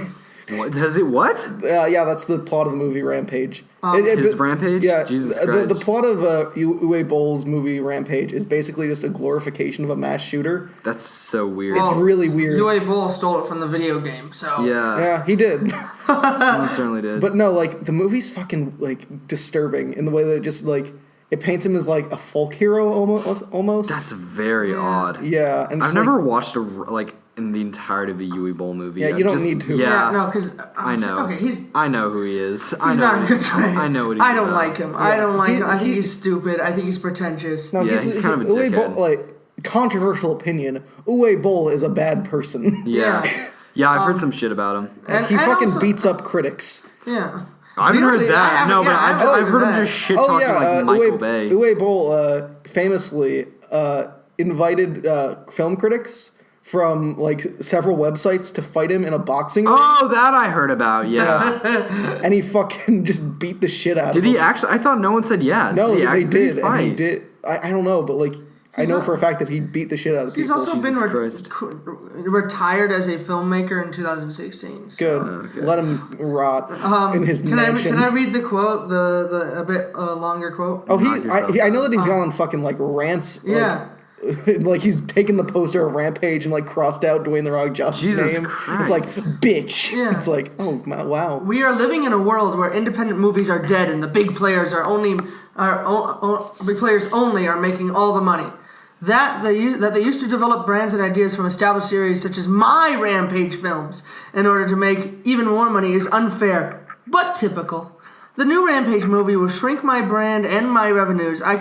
C: What? Does it what?
A: Yeah, that's the plot of the movie Rampage.
C: His Rampage?
A: Yeah.
C: Jesus Christ.
A: The plot of Uwe Boll's movie Rampage is basically just a glorification of a mass shooter.
C: That's so weird.
A: It's really weird.
B: Uwe Boll stole it from the video game, so...
C: Yeah.
A: Yeah, he did.
C: He certainly did.
A: But no, like, the movie's fucking, like, disturbing in the way that it just, like, it paints him as, like, a folk hero almost.
C: That's very odd.
A: Yeah. And
C: I've
A: just,
C: never
A: like,
C: watched in the entirety of a Uwe Boll movie.
A: Yeah, you don't need to.
C: Yeah,
B: no, because...
C: I know.
B: Okay,
C: I know who he is.
B: He's not a good trainer.
C: I know what he's
B: I don't
C: about.
B: like him. I don't like him. I think he's stupid. I think he's pretentious.
A: No,
C: Yeah, he's kind of a
A: Uwe
C: dickhead.
A: Boll, like, controversial opinion, Uwe Boll is a bad person.
C: Yeah. Yeah, I've heard some shit about him.
A: He fucking
B: also-
A: beats up critics.
B: Yeah.
C: I haven't
B: Really?
C: heard that.
B: I haven't-
C: No, but
B: yeah, I haven't
C: I've heard him
B: heard
C: just
B: that.
C: shit talking like Michael Bay.
A: Uwe Boll famously invited film critics from like several websites to fight him in a boxing ring,
C: Oh, that I heard about. Yeah.
A: and he fucking just beat the shit out of him.
C: Did he actually? I thought no one said yes.
A: No,
C: did he
A: they did,
C: Did
A: and he
C: fight?
A: did. I don't know, but like I know
B: not-
A: for a fact that he beat the shit out of people.
B: He's also been
C: Jesus Christ.
B: retired as a filmmaker in 2016. So.
A: Good.
C: Okay.
A: Let him rot in his
B: Can
A: mansion.
B: I read the quote, the a bit longer quote?
A: Oh,
C: Knock yourself
A: I know
C: out.
A: that he's gone on fucking like rants. Like,
B: Yeah.
A: like he's taken the poster of Rampage and like crossed out Dwayne the Rock Johnson's
C: Jesus
A: name.
C: Christ.
A: It's like bitch.
B: Yeah.
A: It's like wow.
B: We are living in a world where independent movies are dead and the big players big players only are making all the money. That they used to develop brands and ideas from established series such as my Rampage films in order to make even more money is unfair, but typical. The new Rampage movie will shrink my brand and my revenues that I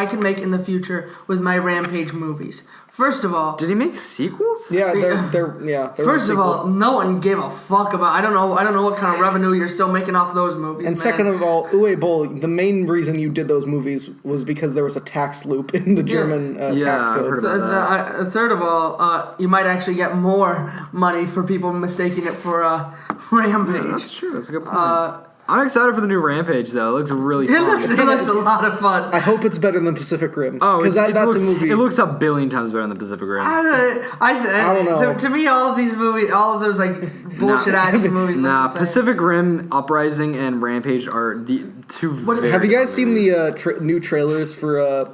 B: can make in the future with my Rampage movies. First of all,
C: Did he make sequels?
A: Yeah, there was a
B: first of
A: sequel.
B: all, no one gave a fuck about. I don't know what kind of revenue you're still making off those movies.
A: And
B: man.
A: second of all, Uwe Boll, the main reason you did those movies was because there was a tax loop in the German
C: Yeah,
A: tax
C: I've
A: code.
C: heard about
B: Third of all, you might actually get more money for people mistaking it for Rampage.
C: That's true. That's a good point. I'm excited for the new Rampage, though. It looks really
B: It
C: fun.
B: looks a lot of fun.
A: I hope it's better than Pacific Rim.
C: Oh,
A: because that's
C: looks,
A: a movie.
C: It looks a billion times better than Pacific Rim.
B: I
A: don't know.
B: To me, all of these movies, all of those like bullshit action movies. look
C: Nah,
B: the same.
C: Pacific Rim, Uprising, and Rampage are the two. Very
A: Have you guys seen
C: different
A: the new trailers for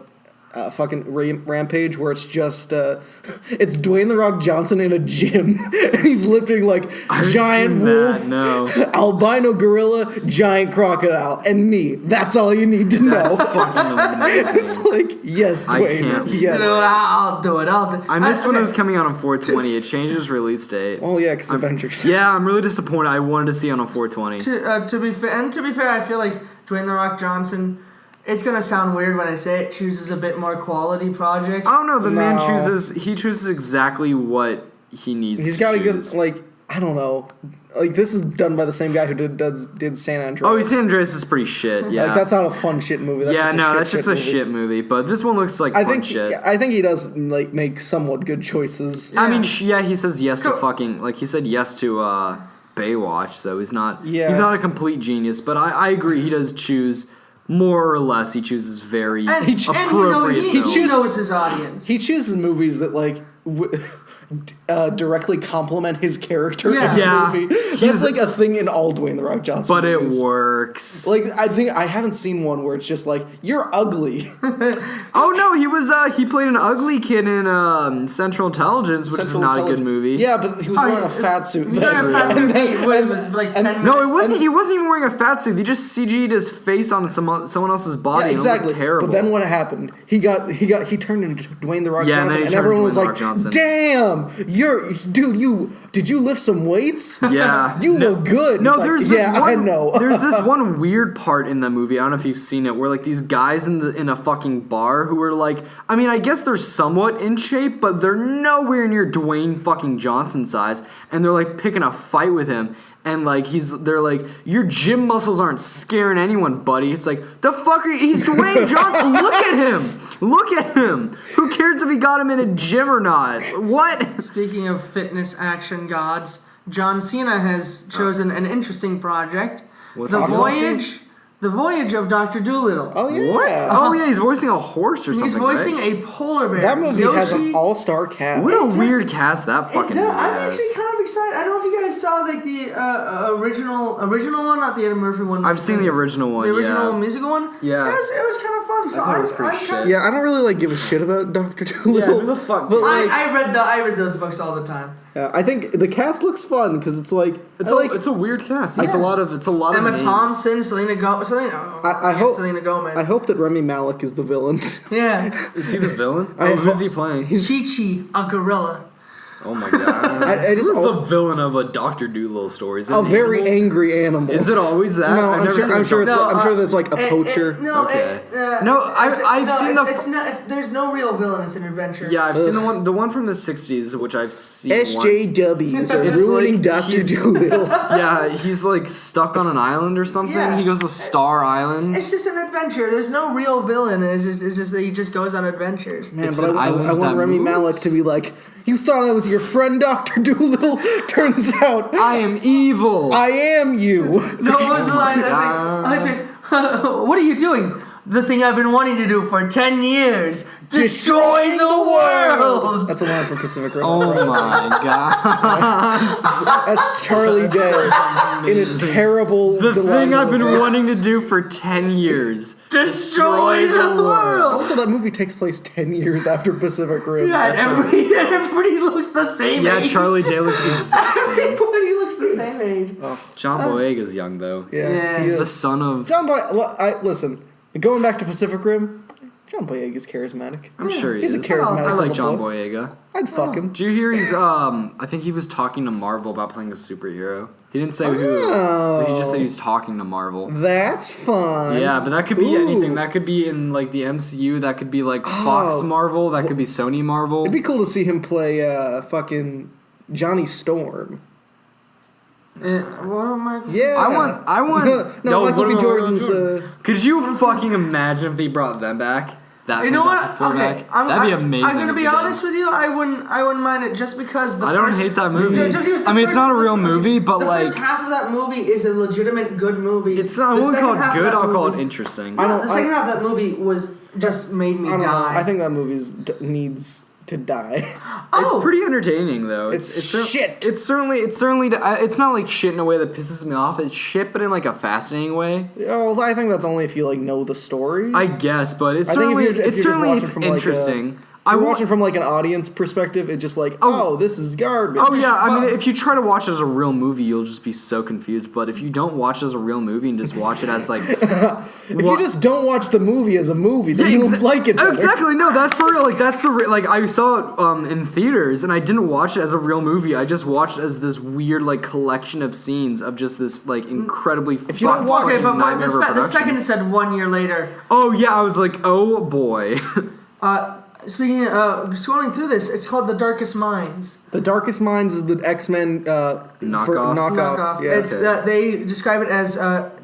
A: fucking Rampage, where it's just it's Dwayne the Rock Johnson in a gym and he's lifting like
C: haven't
A: giant
C: seen
A: wolf,
C: that, no.
A: albino gorilla, giant crocodile, and me. That's all you need to know.
C: That's fucking amazing.
A: It's like yes,
C: I
A: Dwayne.
C: can't.
A: Yes.
B: You know, I'll do it.
C: I missed when it was coming out on 420. It changed its release date.
A: Oh yeah, because Avengers.
C: Yeah, I'm really disappointed. I wanted to see it on 420.
B: To be fair, I feel like Dwayne the Rock Johnson. It's gonna sound weird when I say it. Chooses a bit more quality projects.
C: I don't know. The man
A: No.
C: chooses exactly what he needs.
A: He's
C: to
A: got a good
C: choose.
A: like. I don't know. Like this is done by the same guy who did San Andreas.
C: Oh, San Andreas is pretty shit. Yeah.
A: Like that's not a fun shit movie. That's
C: yeah,
A: just a
C: no,
A: shit,
C: that's just a
A: movie.
C: shit movie. But this one looks like
A: I
C: fun
A: think
C: shit.
A: I think he does like make somewhat good choices.
C: I mean, yeah, he says yes to
B: Go-
C: fucking like he said yes to Baywatch, so he's not
A: Yeah.
C: he's not a complete genius. But I agree, he does choose more or less. He chooses very appropriate films.
B: he knows his audience.
A: He chooses movies that like directly complement his character
B: Yeah.
A: in
C: Yeah.
A: the movie.
C: He's-
A: That's like a thing in all Dwayne the Rock Johnson
C: But it
A: movies.
C: works.
A: Like I think I haven't seen one where it's just like you're ugly.
C: Oh no, he played an ugly kid in Central Intelligence, which
A: Central
C: is not a
A: Intelligence.
C: good movie.
A: Yeah, but he was wearing a fat suit.
B: He's wearing a fat suit. It was like 10 minutes.
C: No, it wasn't. He wasn't even wearing a fat suit. He just CG'd his face on someone else's body.
A: Yeah,
C: And it
A: exactly.
C: looked terrible.
A: But then what happened? He turned into Dwayne the Rock
C: Yeah, and
A: Johnson,
C: then he
A: and
C: turned
A: everyone
C: into
A: was
C: Dwayne The
A: like,
C: Rock Johnson.
A: "Damn, did you lift some weights?
C: Yeah.
A: you look good."
C: No,
A: It's like,
C: there's this
A: yeah,
C: one,
A: I know.
C: There's this one weird part in the movie. I don't know if you've seen it, where like these guys in a fucking bar who are like, I mean, I guess they're somewhat in shape, but they're nowhere near Dwayne fucking Johnson size, and they're like picking a fight with him. And like they're like, your gym muscles aren't scaring anyone, buddy. It's like, the fuck are you? He's Dwayne Johnson. Look at him. Look at him. Who cares if he got him in a gym or not? What?
B: Speaking of fitness action gods, John Cena has chosen an interesting project.
C: What's
B: The
C: it called?
B: Voyage The Voyage of Dr. Dolittle.
A: Oh yeah.
C: What? Oh yeah, he's voicing a horse or something.
B: He's voicing
C: right?
B: a polar bear.
A: That movie has an
B: Yoshi-
A: all-star cast.
C: What a weird cast that fucking movie
B: I'm
C: has.
B: actually kind of excited. I don't know if you guys saw like the original one, not the Eddie Murphy one.
C: I've seen the original one.
B: The original
C: yeah.
B: musical one.
C: Yeah.
B: It was kind of fun. So
C: thought it was pretty shit.
A: Yeah, I don't really give a shit about Dr.
C: Yeah,
A: Dolittle.
C: who the fuck?
A: But like,
B: I read those books all the time.
A: I think the cast looks fun because it's like
C: it's a weird cast. It's a lot of
B: Emma
C: names.
B: Thompson, Selena Gomez.
A: I hope
B: Selena Gomez.
A: I hope that Remy Malek is the villain.
B: Yeah.
C: Is he the villain?
A: I
C: Who's he playing?
B: Chi-Chi, a gorilla.
C: Oh my god.
A: I just
C: Who's the villain of a Dr. Dolittle story? Is it
A: a
C: an
A: very
C: animal?
A: angry animal.
C: Is it always that?
A: No,
C: I've
A: I'm
C: never seen
A: sure
C: it.
A: I'm sure that's like a poacher.
C: Okay. I've seen
B: there's no real villain. It's an adventure.
C: Yeah, I've seen the one from the 60s, which I've seen once.
A: SJWs are
C: It's
A: ruining
C: like
A: Dr.
C: he's-
A: Dolittle.
C: Yeah, he's like stuck on an island or something.
B: Yeah.
C: He goes to Star Island.
B: It's just an adventure. There's no real villain. It's just that he just goes on adventures.
A: Man,
C: It's
A: but
C: an
A: I
C: island
A: want
C: that
A: Remy
C: moves.
A: Malek to be like, you thought I was your friend, Dr. Dolittle? Turns out
C: I am evil.
B: Oh
A: I am you.
B: No, what was the line? I was like, what are you doing? The thing I've been wanting to do for 10 years. Destroy the world!
A: That's a line from Pacific Rim.
C: Oh my god.
A: That's Charlie Day in a terrible
C: The thing
A: delightful
C: I've been
A: movie.
C: wanting to do for 10 years.
B: Destroy the world!
A: Also, that movie takes place 10 years after Pacific Rim.
B: Yeah, and everybody looks the same
C: Yeah,
B: age.
C: Charlie Day looks insane.
B: Everybody looks the same age.
C: John Boyega's young though.
A: Yeah,
B: He's
A: he
C: The
A: is.
C: son of.
A: John Boyega. Listen, going back to Pacific Rim, John Boyega's charismatic.
C: I'm sure he
A: He's
C: is.
A: a charismatic
C: I like
A: little
C: John
A: bloke.
C: Boyega.
A: I'd fuck him.
C: Did you hear he's I think he was talking to Marvel about playing a superhero. He didn't say who, but he just said he was talking to Marvel.
A: That's fun.
C: Yeah, but that could be
A: Ooh.
C: anything. That could be in like the MCU. That could be like Fox
A: Oh.
C: Marvel. That could be Sony Marvel.
A: It'd be cool to see him play fucking Johnny Storm.
B: What am I?
A: Yeah.
C: I want.
A: No,
C: Yo,
A: Michael B.
C: what-
A: Jordan's.
C: Could you fucking imagine if they brought them back? That
B: You know what?
C: Fantastic Four
B: Okay,
C: back? That'd be amazing.
B: I'm gonna
C: if
B: be
C: they did.
B: honest with you. I wouldn't mind it just because the
C: I don't
B: first-
C: hate that movie.
B: Yeah, just because the
C: I mean, it's
B: first-
C: not a real movie, but
B: the
C: like,
B: first half of that movie is a legitimate good movie.
C: it's not. I
B: The
C: won't
B: second
C: call it
B: half of
C: good.
B: that
C: I'll call it
B: movie-
C: interesting.
A: I don't-
B: The second half of that movie was just made me
A: I don't know.
B: die.
A: I think that movie needs to die.
C: It's pretty entertaining though.
A: It's shit.
C: It's certainly. It's not like shit in a way that pisses me off. It's shit, but in like a fascinating way.
A: Oh, I think that's only if you like know the story.
C: I guess, but it's
A: I think
C: certainly.
A: if you're
C: It's
A: just
C: certainly
A: watching
C: it's
A: from, like,
C: interesting.
A: If you're
C: want-
A: watching from like an audience perspective, it's just like, oh, this is garbage.
C: Oh yeah, I mean, if you try to watch it as a real movie, you'll just be so confused. But if you don't watch it as a real movie and just watch it as like,
A: If you just don't watch the movie as a movie, then you'll like it better.
C: Exactly. No, that's for real. Like that's like I saw it in theaters, and I didn't watch it as a real movie. I just watched it as this weird like collection of scenes of just this like incredibly
A: If you don't walk-
B: Okay, but
C: nightmare of a
B: the
C: production.
B: second it said 1 year later.
C: Oh yeah, I was like, oh boy.
B: Speaking of, scrolling through this, it's called The Darkest Minds.
A: The Darkest Minds is the X-Men knockoff.
B: Knockoff.
A: Yeah.
B: It's they describe it as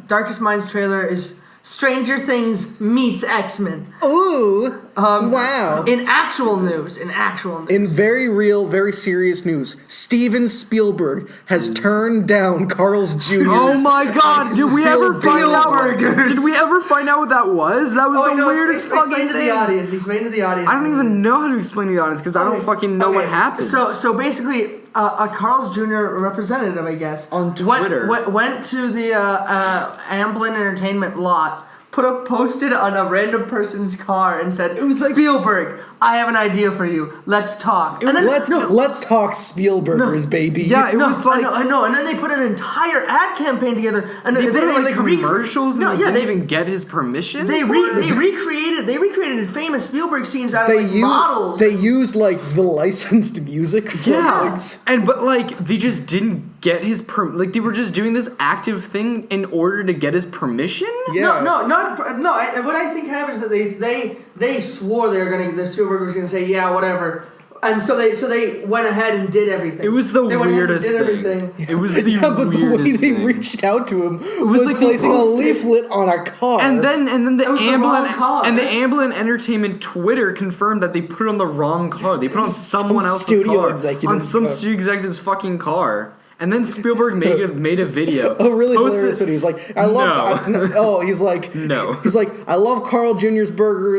B: Darkest Minds trailer is Stranger Things meets X-Men.
A: Ooh! Wow!
B: In actual news.
A: In very real, very serious news, Steven Spielberg has turned down Carl's Jr.
C: Oh my God! Did we ever find out?
B: Spielbergers.
C: Did we ever find out what that was? That was the weirdest fucking
B: explain to
C: thing.
B: the audience. Explain to the audience.
C: I don't even know how to explain to the audience because I don't fucking know what
B: Okay,
C: happened.
B: So basically, a Carl's Jr. representative, I guess,
C: On Twitter.
B: went to the Amblin Entertainment lot, put a post-it on a random person's car, and said, "It was like Spielberg. I have an idea for you. Let's talk." And then
A: Let's talk Spielbergers, baby.
C: Yeah, it was like
B: I know, and then they put an entire ad campaign together, and
C: they put in like
B: re-
C: commercials and
B: No,
C: they
B: yeah,
C: didn't even get his permission.
B: They
C: for it?
B: recreated famous Spielberg scenes out of like models.
A: They used like the licensed music from
C: Yeah,
A: like,
C: but like they just didn't get his like they were just doing this active thing in order to get his permission.
A: yeah.
B: What I think happened is that they swore the Spielberg was gonna say yeah whatever, and so they went ahead and did everything.
C: It was the
B: They went ahead and
C: weirdest
B: did
C: thing.
B: everything.
C: It was the
A: Yeah, but the way
C: weirdest
A: they
C: thing.
A: reached out to him was
C: like they
A: placing a
C: posted-
A: leaflet on a car.
C: And then the
B: was the wrong
C: Amblin
B: car.
C: and the Amblin Entertainment Twitter confirmed that they put it on the wrong car. They put it on someone else's
A: studio
C: car.
A: executive's
C: On some
A: car.
C: studio executive's fucking car. And then Spielberg made a video.
A: A really
C: posted-
A: hilarious video. He's like, I love. He's like,
C: No.
A: He's like, I love Carl Jr.'s burger.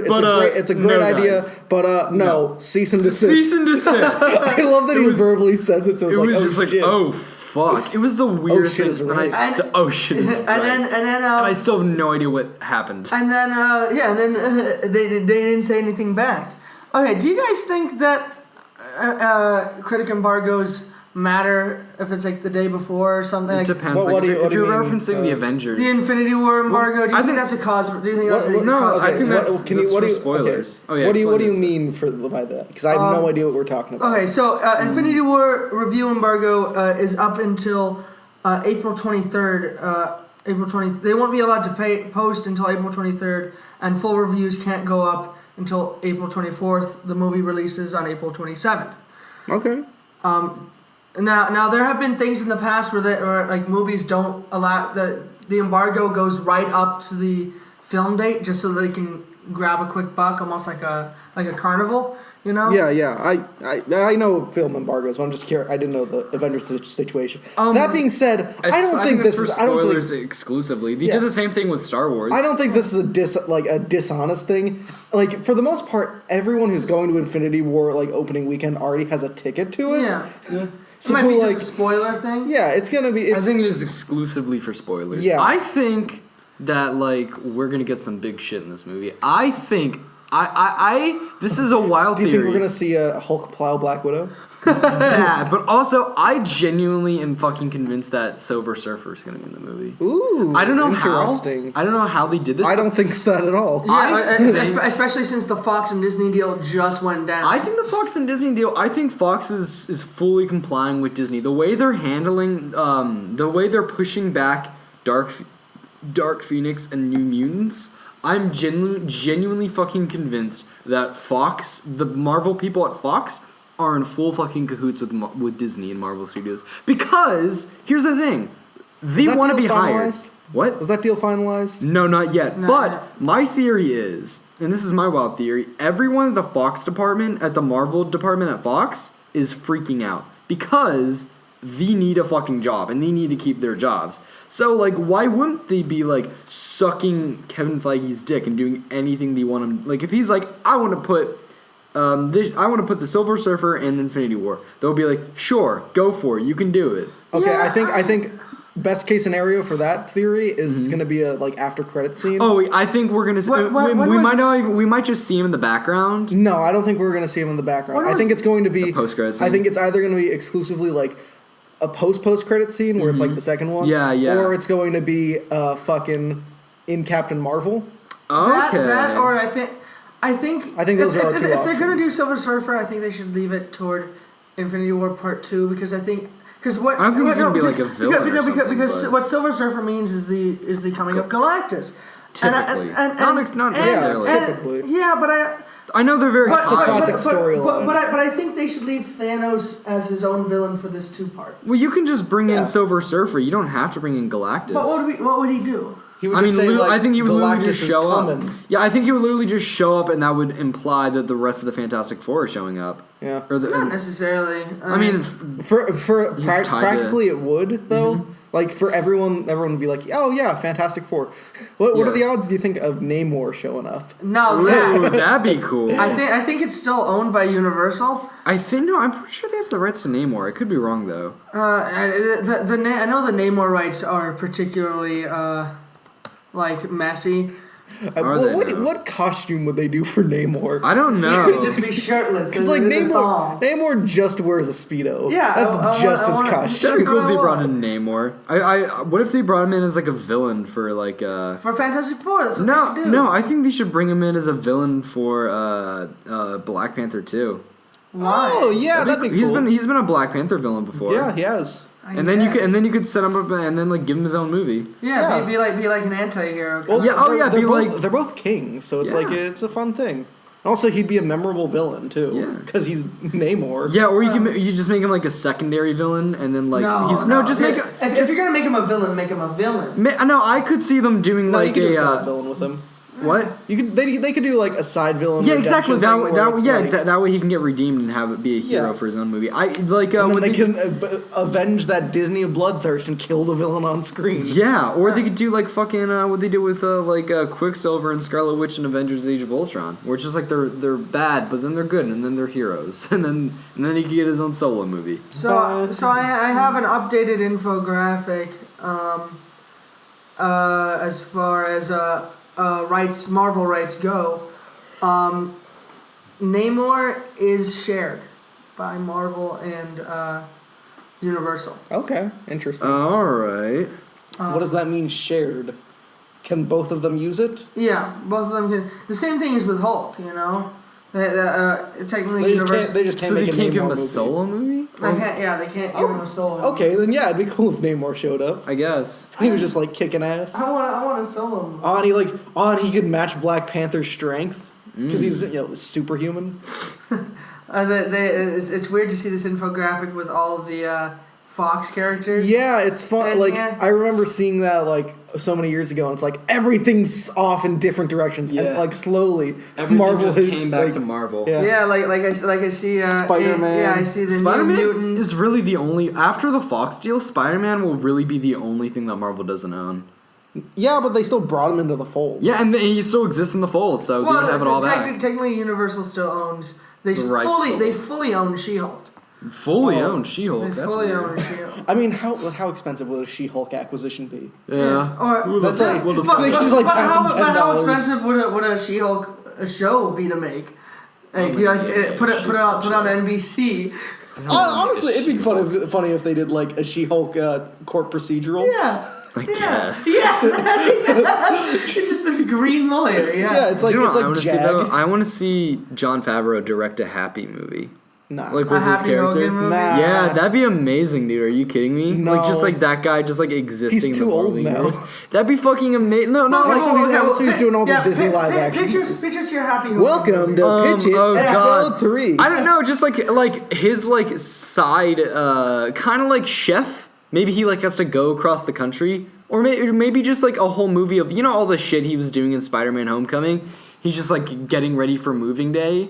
A: It's a great idea.
C: guys.
A: But no, cease and desist.
C: Cease and desist.
A: I love that he verbally says it. So it's
C: It
A: like,
C: was
A: oh
C: just
A: shit.
C: like, oh fuck. It was the weirdest
A: shit is
C: thing.
A: right.
C: Oh shit is right.
B: And then
C: I still have no idea what happened.
B: And then they didn't say anything back. Okay, do you guys think that critic embargoes matter if it's like the day before or something?
C: It depends.
A: What
C: Like,
A: do you-
C: if
A: what do you
C: you're
A: mean,
C: referencing the Avengers.
B: The Infinity War embargo. Do you
C: I
B: think
C: think-
B: that's a cause? Do you think that's a
C: No,
B: cause?
C: I think that's
A: what
C: for spoilers.
A: Okay.
C: Oh, yeah,
A: what do you
C: explain this.
A: mean by that? Because I have no idea what we're talking about.
B: Okay, so Infinity War review embargo is up until April 23rd. April 20. They won't be allowed to post until April 23rd, and full reviews can't go up until April 24th. The movie releases on April 27th.
A: Okay.
B: Now there have been things in the past where like movies don't allow the embargo goes right up to the film date just so they can grab a quick buck, almost like a carnival, you know?
A: Yeah. I know film embargoes, but I'm just curious. I didn't know the Avengers situation. That being said, I don't think this
C: for
A: is. I don't
C: spoilers
A: think.
C: exclusively. They
A: Yeah.
C: did the same thing with Star Wars.
A: I don't think this is a dishonest thing. Like for the most part, everyone who's going to Infinity War like opening weekend already has a ticket to it.
B: Yeah.
A: So
B: It might be
A: like,
B: just a spoiler thing.
A: yeah, it's gonna be.
C: I think it is exclusively for spoilers.
A: Yeah.
C: I think that like we're gonna get some big shit in this movie. I think this is a wild
A: Do you
C: theory.
A: think we're gonna see a Hulk plow Black Widow?
C: Yeah, but also I genuinely am fucking convinced that Silver Surfer is gonna be in the movie.
A: Ooh,
C: I don't know
A: interesting.
C: how. I don't know how they did this.
A: I don't think so at all.
B: Yeah,
C: think-
B: especially since the Fox and Disney deal just went down.
C: I think the Fox and Disney deal. I think Fox is fully complying with Disney. The way they're handling, the way they're pushing back Dark Phoenix and New Mutants. I'm genuinely fucking convinced that Fox, the Marvel people at Fox, are in full fucking cahoots with Disney and Marvel Studios. Because here's the thing, they
A: that
C: want to
A: deal
C: be hired.
A: finalized?
C: What?
A: Was that deal finalized?
C: No, not yet.
B: No,
C: but
B: no.
C: my theory is, and this is my wild theory, everyone at the Fox department, at the Marvel department at Fox, is freaking out. Because they need a fucking job, and they need to keep their jobs. So, like, why wouldn't they be, like, sucking Kevin Feige's dick and doing anything they want him... Like, if he's like, I want to put... I want to put the Silver Surfer in Infinity War. They'll be like, sure, go for it. You can do it.
A: Okay,
B: Yeah,
A: I think best case scenario for that theory is it's gonna be a like after credit scene.
C: Oh, I think we're gonna. We might just see him in the background.
A: No, I don't think we're gonna see him in the background. I think it's going to be
C: post-credit
A: I
C: scene?
A: think it's either going to be exclusively like a post credit scene where it's like the second one.
C: Yeah.
A: Or it's going to be fucking in Captain Marvel.
C: Okay.
B: That or I think
A: those are our two
B: if they're gonna do
A: options.
B: Silver Surfer, I think they should leave it toward Infinity War Part 2 because I think what
C: I don't think he's gonna be
B: because-
C: like a villain or
B: because,
C: something,
B: because
C: but-
B: what Silver Surfer means is the coming of Galactus.
C: Typically. Not necessarily.
A: Typically.
B: Yeah, but
C: I know they're very
A: That's the
C: tied.
A: classic storyline.
B: But I think they should leave Thanos as his own villain for this 2-part.
C: Well, you can just bring
A: Yeah.
C: in Silver Surfer. You don't have to bring in Galactus.
B: But what would he do?
A: He would
C: I mean,
A: just say, like,
C: I think he would literally
A: Galactus
C: just
A: is
C: show up.
A: coming.
C: Yeah, I think he would literally just show up, and that would imply that the rest of the Fantastic Four are showing up.
A: Yeah.
C: Or the,
B: Not necessarily.
C: I mean,
A: For
C: He's tied to-
A: practically it would though. Like for everyone would be like, oh yeah, Fantastic Four. What
C: Yeah.
A: are the odds? Do you think of Namor showing up?
B: no,
C: ooh,
B: that.
C: that'd be cool.
B: I think it's still owned by Universal.
C: I'm pretty sure they have the rights to Namor. I could be wrong though.
B: I know the Namor rights are particularly like messy.
C: Are they
A: What costume would they do for Namor?
C: I don't
B: He
C: know.
B: could just be shirtless.
A: Because like
B: in a thong.
A: Namor just wears a speedo.
B: Yeah,
A: that's
B: I
A: just
B: want-
A: his
B: I want-
A: costume.
C: That'd be cool if they
B: I
C: brought
B: want.
C: in Namor. What if they brought him in as like a villain for like
B: For Fantastic Four, that's what they should do.
C: No, I think they should bring him in as a villain for Black Panther too.
B: Why?
A: Oh yeah, that'd be cool.
C: He's been a Black Panther villain before.
A: Yeah, he has.
C: And then you could set him up and then like give him his own movie.
B: Yeah,
A: Yeah.
B: Be like an anti-hero.
A: Well,
C: Yeah,
A: they're
C: be
A: both,
C: like-
A: they're both kings, so it's
C: Yeah.
A: like it's a fun thing. Also, he'd be a memorable villain too,
C: Yeah.
A: because he's Namor.
C: Yeah, or you just make him like a secondary villain and then like just make
B: If you're gonna make him a villain, make him a villain.
C: no, I could see them doing
A: No, you
C: like
A: can do a solid
C: a
A: villain with him.
C: What?
A: They could do like a side villain.
C: Yeah, exactly. That way he can get redeemed and have it be a hero
A: Yeah.
C: for his own movie. I like.
A: And then they can avenge that Disney of bloodthirst and kill the villain on screen.
C: Yeah, or they could do like fucking what they did with Quicksilver and Scarlet Witch in Avengers: Age of Ultron, where it's just like they're bad, but then they're good, and then they're heroes, and then he could get his own solo movie.
B: So I have an updated infographic as far as Marvel rights go. Namor is shared by Marvel and Universal.
A: Okay, interesting.
C: All right.
A: What does that mean, shared? Can both of them use it?
B: Yeah, both of them can. The same thing is with Hulk, you know. Technically,
A: They just can't
C: So
A: make
C: they can't give him a
A: movie.
C: solo movie?
B: They can't give him a solo.
A: Okay, then yeah, it'd be cool if Namor showed up.
C: I guess.
A: He was just like kicking ass.
B: I want a solo movie.
A: He could match Black Panther's strength because he's superhuman.
B: It's weird to see this infographic with all of the Fox characters.
A: Yeah, it's fun.
B: And,
A: like
B: yeah.
A: I remember seeing that like so many years ago, and it's like everything's off in different directions, and
C: Yeah.
A: like slowly
C: Everything
A: Marvel
C: just came back to Marvel.
A: Yeah.
B: Yeah, like I see
A: Spider-Man.
B: Yeah, I see the New
C: Spider-Man
B: Mutants.
C: is really the only after the Fox deal. Spider-Man will really be the only thing that Marvel doesn't own.
A: Yeah, but they still brought him into the fold.
C: Yeah, and he still exists in the fold, so they don't have it all back.
B: Technically, Universal still owns. They
C: The rights
B: fully own She-Hulk.
C: Fully owned She-Hulk.
B: They
C: That's
B: fully
C: weird.
B: own She-Hulk.
A: I mean, how expensive would a She-Hulk acquisition be?
C: Yeah.
B: Or
A: That's like
C: what the
A: they can just like pass him
B: how
A: $10.
B: expensive would a She-Hulk show be to make? Like, put it on NBC.
A: Honestly, it'd be funny if they did like a She-Hulk court procedural.
B: Yeah.
C: I guess.
B: Yeah. It's just this green lawyer. Yeah.
A: Yeah, it's like
C: You know
A: it's
C: what I
A: like
C: want to see
A: Jag.
C: though? I want to see Jon Favreau direct a Happy movie,
A: Nah.
C: like
B: A
C: with his
B: Happy
C: character.
B: Hogan movie?
A: Nah.
C: Yeah, that'd be amazing, dude. Are you kidding me?
A: No.
C: Like just like that guy, just like existing.
A: He's
C: in
A: too
C: the Marvel
A: old now.
C: universe. That'd be fucking amazing. No,
B: Well,
A: Also, he's doing all the Disney live action.
B: Pictures your Happy Hogan
A: Welcome
B: movie.
A: to Pitch It,
C: oh,
A: episode
C: God.
A: 3.
C: I don't know, just like his like side, kind of like Chef. Maybe he like has to go across the country, or maybe just like a whole movie of all the shit he was doing in Spider-Man: Homecoming. He's just like getting ready for moving day.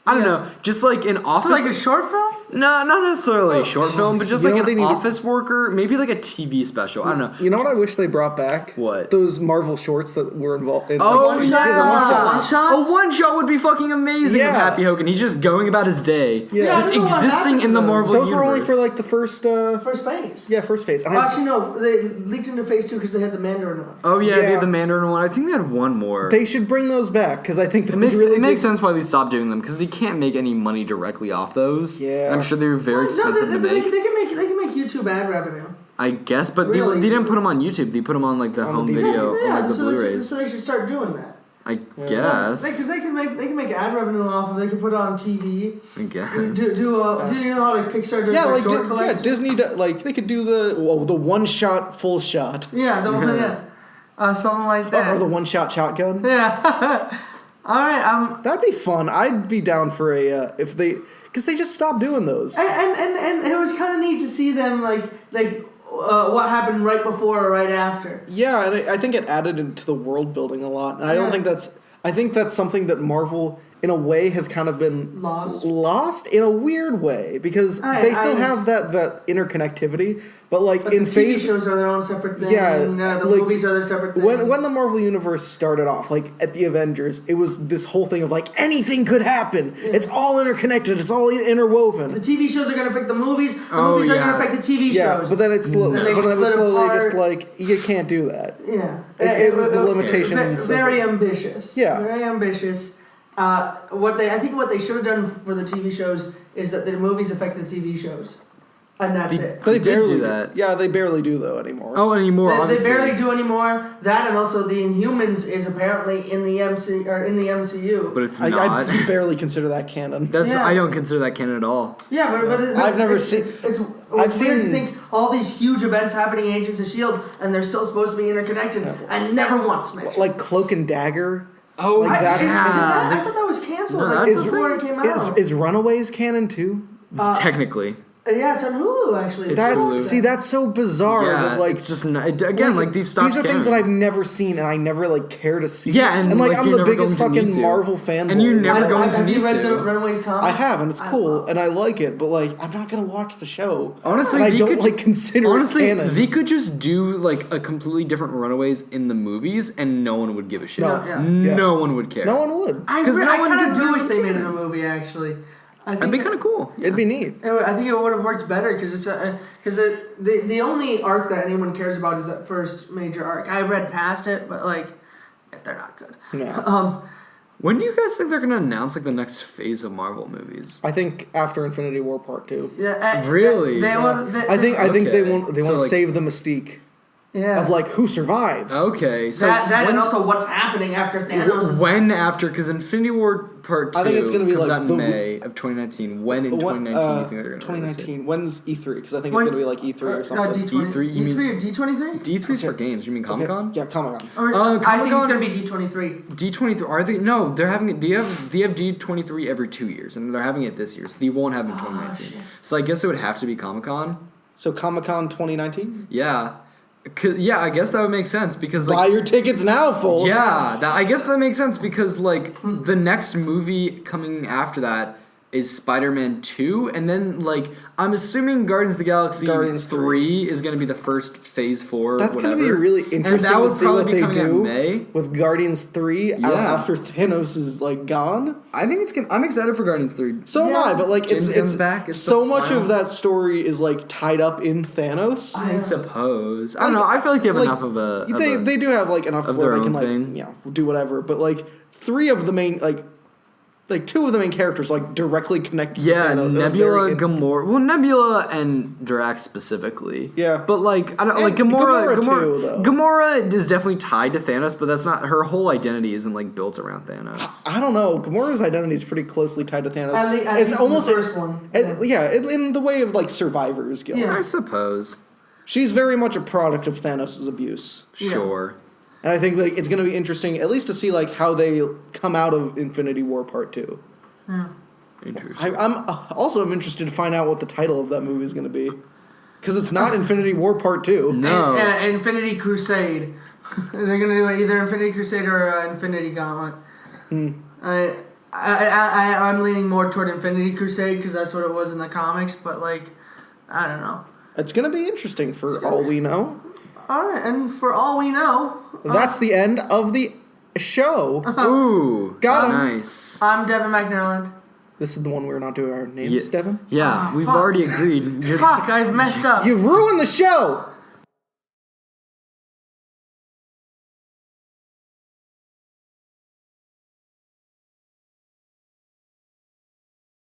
C: I don't know, just like an office.
B: So like a short film?
C: No, not necessarily a short film, but just
A: You know
C: like
A: what they
C: an
A: need to-
C: office worker, maybe like a TV special. I don't know.
A: You know what I wish they brought back?
C: What?
A: Those Marvel shorts that were involved in.
C: Oh,
A: like,
C: yeah.
A: the one-shot.
B: One shot?
C: A one shot would be fucking amazing
A: Yeah.
C: of Happy Hogan. He's just going about his day,
A: Yeah.
C: just
B: I don't know what
C: existing
B: happened
C: in the
B: to those.
C: Marvel
A: Those
C: universe.
A: were only for like the first.
B: First phase.
A: Yeah, first phase. And
B: Oh, actually, no. They leaked into phase 2 because they had the Mandarin one.
C: Oh yeah, they
A: Yeah.
C: had the Mandarin one. I think they had one more.
A: they should bring those back because I think that
C: It makes,
A: really
C: it makes
A: good.
C: sense why they stopped doing them because they can't make any money directly off those.
A: Yeah.
C: I'm sure they were very expensive to make.
B: They can make YouTube ad revenue.
C: I guess, but
B: Really?
C: they didn't put them on YouTube. They put them on like the
A: On
C: home
A: the DVD.
C: video,
B: Yeah,
C: on like the
B: so
C: Blu-rays.
B: they should start doing that.
C: I
B: Because
C: guess.
B: they can make ad revenue off of it. They can put it on TV.
C: I guess.
B: Do you know how like Pixar does
A: Yeah,
B: their
A: like
B: short collection?
A: Disney. Like they could do the one shot full shot,
B: Yeah, something like that.
A: or the one shot shotgun.
B: Yeah. All right.
A: That'd be fun. I'd be down for a if they because they just stopped doing those.
B: And it was kind of neat to see them like what happened right before or right after.
A: Yeah, and I think it added into the world building a lot. And I don't
B: Yeah.
A: think that's. I think that's something that Marvel, in a way, has kind of been
B: Lost
A: in a weird way because they still have that interconnectivity. But like
B: But
A: in
B: the
A: phase,
B: TV shows are their own separate thing.
A: Yeah,
B: the
A: like,
B: movies are their separate thing.
A: when the Marvel universe started off, like at the Avengers, it was this whole thing of like anything could happen.
B: Yeah.
A: It's all interconnected. It's all interwoven.
B: the TV shows are going to affect the movies. The
C: Oh,
B: movies are
C: yeah.
B: going to affect the TV
A: Yeah,
B: shows.
A: but then it's
B: Then they
A: slowly
B: split
A: just
B: apart.
A: like you can't do that.
B: Yeah,
A: It was the limitations. of
B: Very
A: it.
B: ambitious.
A: Yeah.
B: Very ambitious. What they should have done for the TV shows is that the movies affect the TV shows, and that's it.
A: But they
C: did
A: barely
C: do that.
A: Yeah, they barely do though anymore.
C: Oh, anymore?
B: They
C: Obviously.
B: barely do anymore. That and also the Inhumans is apparently in the MCU.
C: But it's
A: I
C: not.
A: barely consider that canon.
C: That's
B: Yeah.
C: I don't consider that canon at all.
B: Yeah, but
A: I've never seen-
B: It's
A: I've
B: weird to
A: seen-
B: think all these huge events happening in Agents of S.H.I.E.L.D. and they're still supposed to be interconnected and never once mentioned.
A: Like Cloak and Dagger.
C: Oh,
A: Like, that's-
B: I thought that was canceled
C: No,
B: like
C: that's-
B: before it came out.
A: Is Runaways canon too?
C: Technically.
B: Yeah, it's on Hulu actually.
A: That's so bizarre.
C: Yeah,
A: that, like,
C: it's just again, like they've stopped.
A: These are things that I've never seen, and I never like care to see.
C: Yeah, and
A: like
C: like,
A: I'm
C: you're
A: the
C: never
A: biggest
C: going to need
A: fucking
C: to.
A: Marvel fanboy.
C: And you're never going to
B: Have
C: need
B: you read
C: to.
B: the Runaways comic?
A: I have, and it's cool, and I like it, but like I'm not gonna watch the show.
C: Honestly,
A: and I
C: they
A: don't
C: could-
A: like consider
C: Honestly,
A: it canon.
C: they could just do like a completely different Runaways in the movies, and no one would give a shit.
A: No,
B: yeah.
C: No one would care.
A: No one would.
B: I
C: 'Cause no one
B: kind of
C: considers
B: wish
C: it
B: they made it
C: canon.
B: a movie actually. I think
C: That'd be kind of cool.
A: It'd be neat.
B: I think it would have worked better because the only arc that anyone cares about is that first major arc. I read past it, but like they're not good.
A: No.
C: When do you guys think they're gonna announce like the next phase of Marvel movies?
A: I think after Infinity War Part 2.
C: Really?
A: I think they
C: Okay.
A: want
C: So,
A: to
C: like-
A: save the mystique
B: Yeah.
A: of like who survives.
C: Okay, so
B: that
C: when,
B: and also what's happening after Thanos.
C: when after because Infinity War Part 2
A: I think it's gonna be
C: comes
A: like
C: out in May of 2019. When in 2019 do you think they're gonna release it?
A: 2019. When's E3? Because I think it's gonna be like E3 or something.
B: No, D20.
C: E3, you mean-
B: E3 or D23?
C: D3's for games. You mean Comic Con?
A: Yeah, Comic Con.
B: Or, I think
C: Comic-Con-
B: it's gonna be D23.
C: D23 are they? No, they're having it. They have D23 every 2 years, and they're having it this year, so they won't have it in 2019.
B: shit.
C: So I guess it would have to be Comic Con.
A: So Comic Con 2019.
C: Yeah, yeah. I guess that would make sense because
A: Buy
C: like
A: your tickets now, folks.
C: yeah, I guess that makes sense because like the next movie coming after that is Spider-Man 2, and then like I'm assuming Guardians of the Galaxy
A: Guardians
C: 3 is going to be the first Phase 4.
A: That's
C: whatever.
A: going to be really
C: And
A: interesting
C: that
A: to
C: would
A: see
C: probably
A: what
C: be
A: they
C: coming out in
A: do
C: May.
A: with Guardians 3
C: Yeah.
A: after Thanos is like gone.
C: I think it's gonna. I'm excited for Guardians 3.
A: So am I, but like
C: James
A: it's
C: Gunn's back. It's
A: so
C: the
A: much
C: final-
A: of that story is like tied up in Thanos.
C: I suppose. I don't know. I feel like they have
A: Like,
C: enough of a.
A: They do have like enough
C: of
A: where
C: their
A: they can
C: own
A: like
C: thing.
A: do whatever, but like three of the main like two of the main characters like directly connect. to
C: Yeah,
A: Thanos in a
C: Nebula,
A: very
C: Gamora. Well, Nebula and Drax specifically.
A: Yeah.
C: But like, I don't
A: And
C: like Gamora.
A: Gamora too, though.
C: Gamora is definitely tied to Thanos, but that's not her whole identity. Isn't like built around Thanos.
A: I don't know. Gamora's identity is pretty closely tied to Thanos.
B: At
A: it's
B: least
A: almost
B: in the first one.
A: in the way of like Survivor's Guild.
B: Yeah.
C: I suppose.
A: She's very much a product of Thanos' abuse.
B: Yeah.
C: Sure.
A: And I think like it's going to be interesting, at least to see like how they come out of Infinity War Part 2.
B: Yeah.
C: Interesting.
A: I'm interested to find out what the title of that movie is going to be, because it's not Infinity War Part 2.
C: No.
B: Infinity Crusade. They're gonna do either Infinity Crusade or Infinity Gauntlet. I'm leaning more toward Infinity Crusade because that's what it was in the comics. But like, I don't know.
A: It's going to be interesting for all we know.
B: All right, and for all we know,
A: That's the end of the show.
C: Ooh.
A: Got him.
C: Nice.
B: I'm Devin McNerland.
A: This is the one we're not doing our names,
C: Yeah.
A: Devin.
C: Yeah, we've
B: fuck.
C: already agreed.
B: Fuck, I've messed up.
A: You've ruined the show.